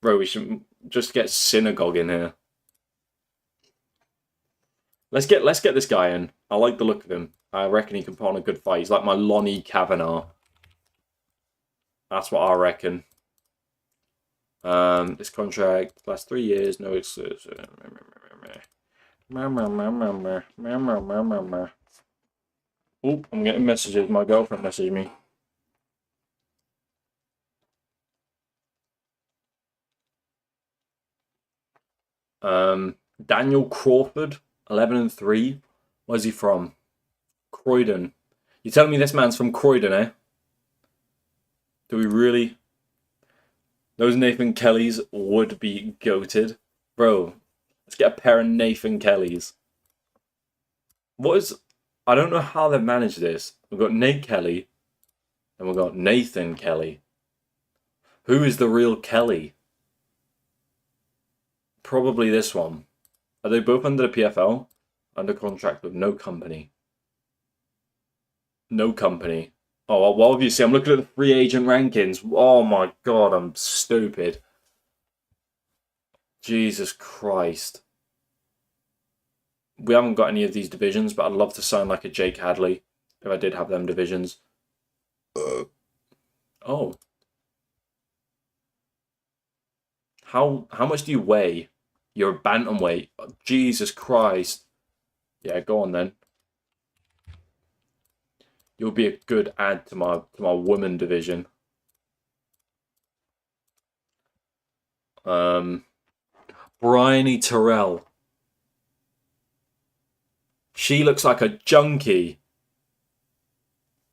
Bro, we should just get synagogue in here. Let's get this guy in. I like the look of him. I reckon he can put on a good fight. He's like my Lonnie Kavanagh. That's what I reckon. This contract lasts 3 years, no exclusive. Oh, I'm getting messages. My girlfriend messaged me. Daniel Crawford, 11-3. Where's he from? Croydon. You telling me this man's from Croydon, eh? Do we really? Those Nathan Kellys would be goated. Bro, let's get a pair of Nathan Kellys. What is... I don't know how they've managed this. We've got Nate Kelly, and we've got Nathan Kelly. Who is the real Kelly? Probably this one. Are they both under the PFL? Under contract with no company. No company. Oh, well, obviously, I'm looking at the free agent rankings. Oh my god, I'm stupid. Jesus Christ. We haven't got any of these divisions, but I'd love to sign like a Jake Hadley if I did have them divisions. Oh. How much do you weigh? You're a bantamweight. Oh, Jesus Christ. Yeah, go on then. You'll be a good add to my women division. Bryony Terrell. She looks like a junkie.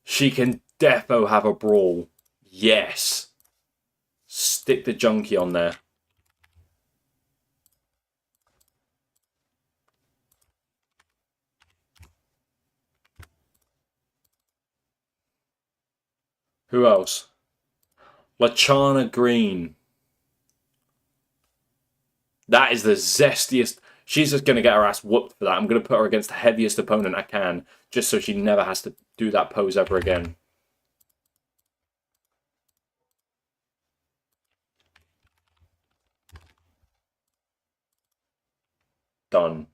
She can defo have a brawl. Yes. Stick the junkie on there. Who else? Lachana Green. That is the zestiest. She's just going to get her ass whooped for that. I'm going to put her against the heaviest opponent I can, just so she never has to do that pose ever again. Done.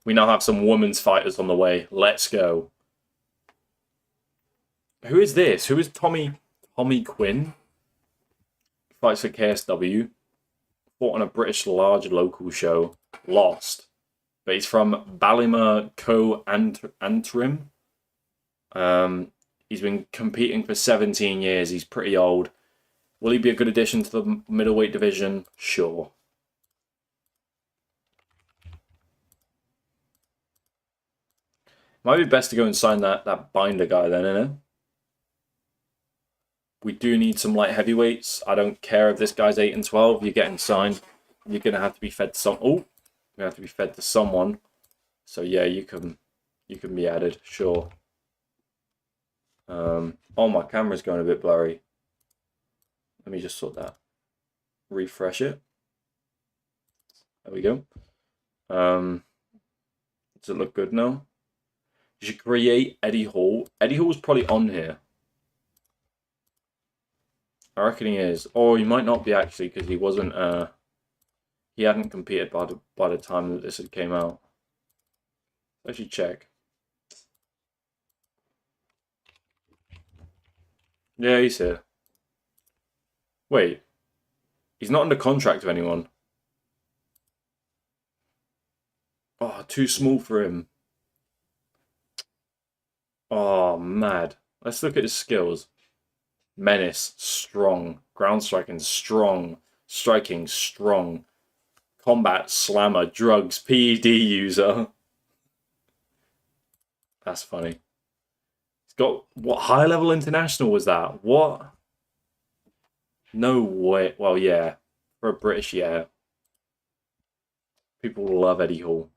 We now have some women's fighters on the way. Let's go. Who is this? Who is Tommy Quinn? Fights for KSW. Fought on a British large local show. Lost. But he's from Ballymur Antrim. He's been competing for 17 years. He's pretty old. Will he be a good addition to the middleweight division? Sure. Might be best to go and sign that Binder guy then, innit? We do need some light heavyweights. I don't care if this guy's 8-12. You're getting signed. You're gonna have to be fed to some. Oh, you're gonna have to be fed to someone. So yeah, you can be added. Sure. Oh, my camera's going a bit blurry. Let me just sort that. Refresh it. There we go. Does it look good now? You should create Eddie Hall. Eddie Hall's probably on here. I reckon he is. Or he might not be actually, because he wasn't he hadn't competed by the time that this had came out. I should check. Yeah, he's here. Wait. He's not under contract with anyone. Oh, too small for him. Oh, mad. Let's look at his skills. Menace, strong. Ground striking, strong. Striking, strong. Combat, slammer. Drugs, PED user. That's funny. He's got... What high level international was that? What? No way. Well, yeah. For a British, yeah. People love Eddie Hall.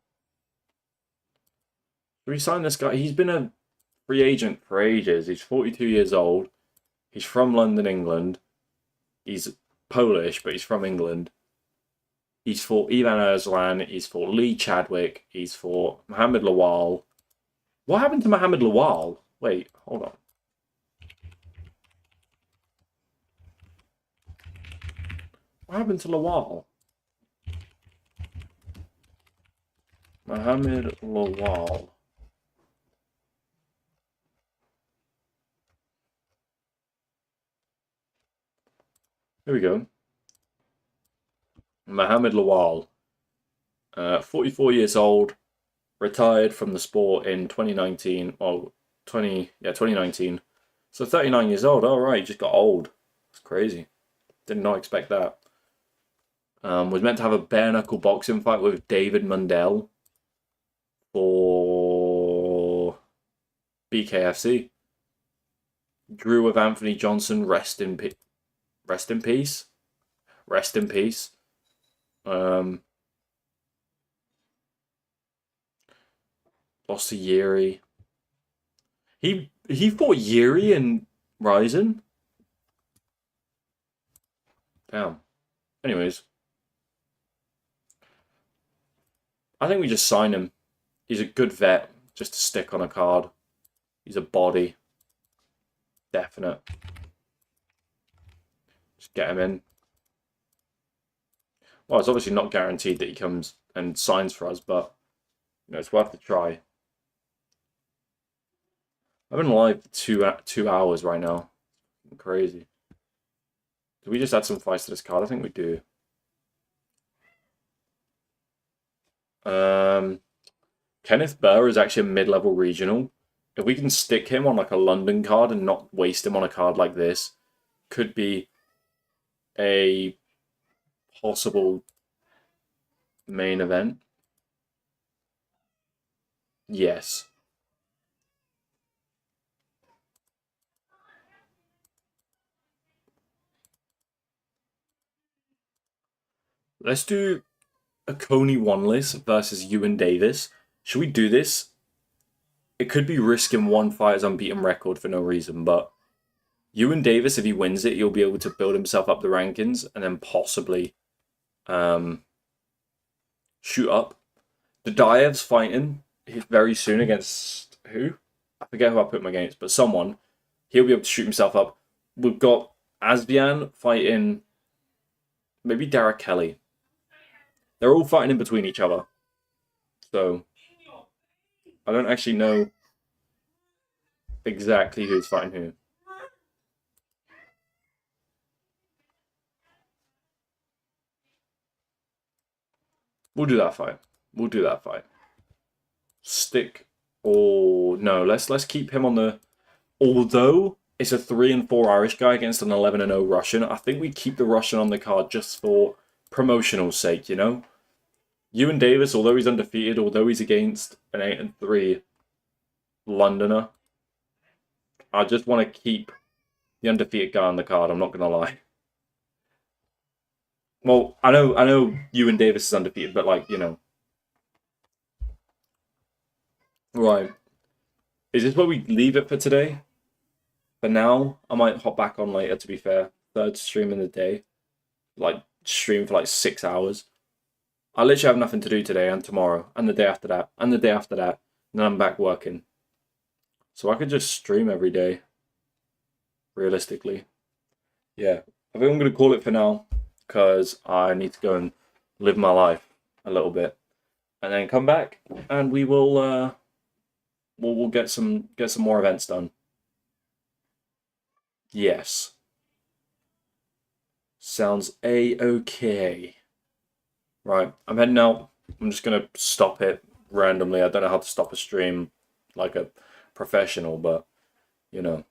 Should we sign this guy? He's been a free agent for ages. He's 42 years old. He's from London, England. He's Polish, but he's from England. He's fought Ivan Erslan. He's fought Lee Chadwick. He's fought Mohamed Lawal. What happened to Mohamed Lawal? Wait, hold on. What happened to Lawal? Mohamed Lawal. Here we go. Mohamed Lawal. 44 years old. Retired from the sport in 2019. Oh, 2019. So 39 years old. All right, just got old. It's crazy. Did not expect that. Was meant to have a bare knuckle boxing fight with David Mundell for BKFC. Drew with Anthony Johnson. Rest in peace. Rest in peace. Rest in peace. Lost to Yuri. He fought Yuri in Ryzen. Damn. Anyways, I think we just sign him. He's a good vet, just to stick on a card. He's a body. Definite. Just get him in. Well, it's obviously not guaranteed that he comes and signs for us, but you know, it's worth a try. I've been live for 2 hours right now. Crazy. Do we just add some fights to this card? I think we do. Kenneth Burr is actually a mid-level regional. If we can stick him on like a London card and not waste him on a card like this, could be a possible main event. Yes. Let's do a Coney Wanless versus Ewan Davis. Should we do this? It could be risking one fighter's unbeaten record for no reason, but Ewan Davis, if he wins it, he'll be able to build himself up the rankings and then possibly shoot up. Dadaev's fighting very soon against who? I forget who I put him against, but someone. He'll be able to shoot himself up. We've got Asbian fighting maybe Derek Kelly. They're all fighting in between each other. So I don't actually know exactly who's fighting who. We'll do that fight. We'll do that fight. Stick or no, let's keep him on the. Although it's a 3-4 Irish guy against an 11-0 Russian, I think we keep the Russian on the card just for promotional sake, you know? Ewan Davis, although he's undefeated, although he's against an 8-3 Londoner, I just want to keep the undefeated guy on the card, I'm not going to lie. Well, I know Ewan Davis is undefeated, but like, you know. Right. Is this where we leave it for today? For now, I might hop back on later, to be fair. Third stream in the day. Like, stream for like 6 hours. I literally have nothing to do today and tomorrow and the day after that and the day after that. And then I'm back working. So I could just stream every day. Realistically. Yeah. I think I'm going to call it for now. Because I need to go and live my life a little bit. And then come back and we will we'll get some more events done. Yes. Sounds a-okay. Right, I'm heading out. I'm just gonna stop it randomly. I don't know how to stop a stream like a professional, but you know,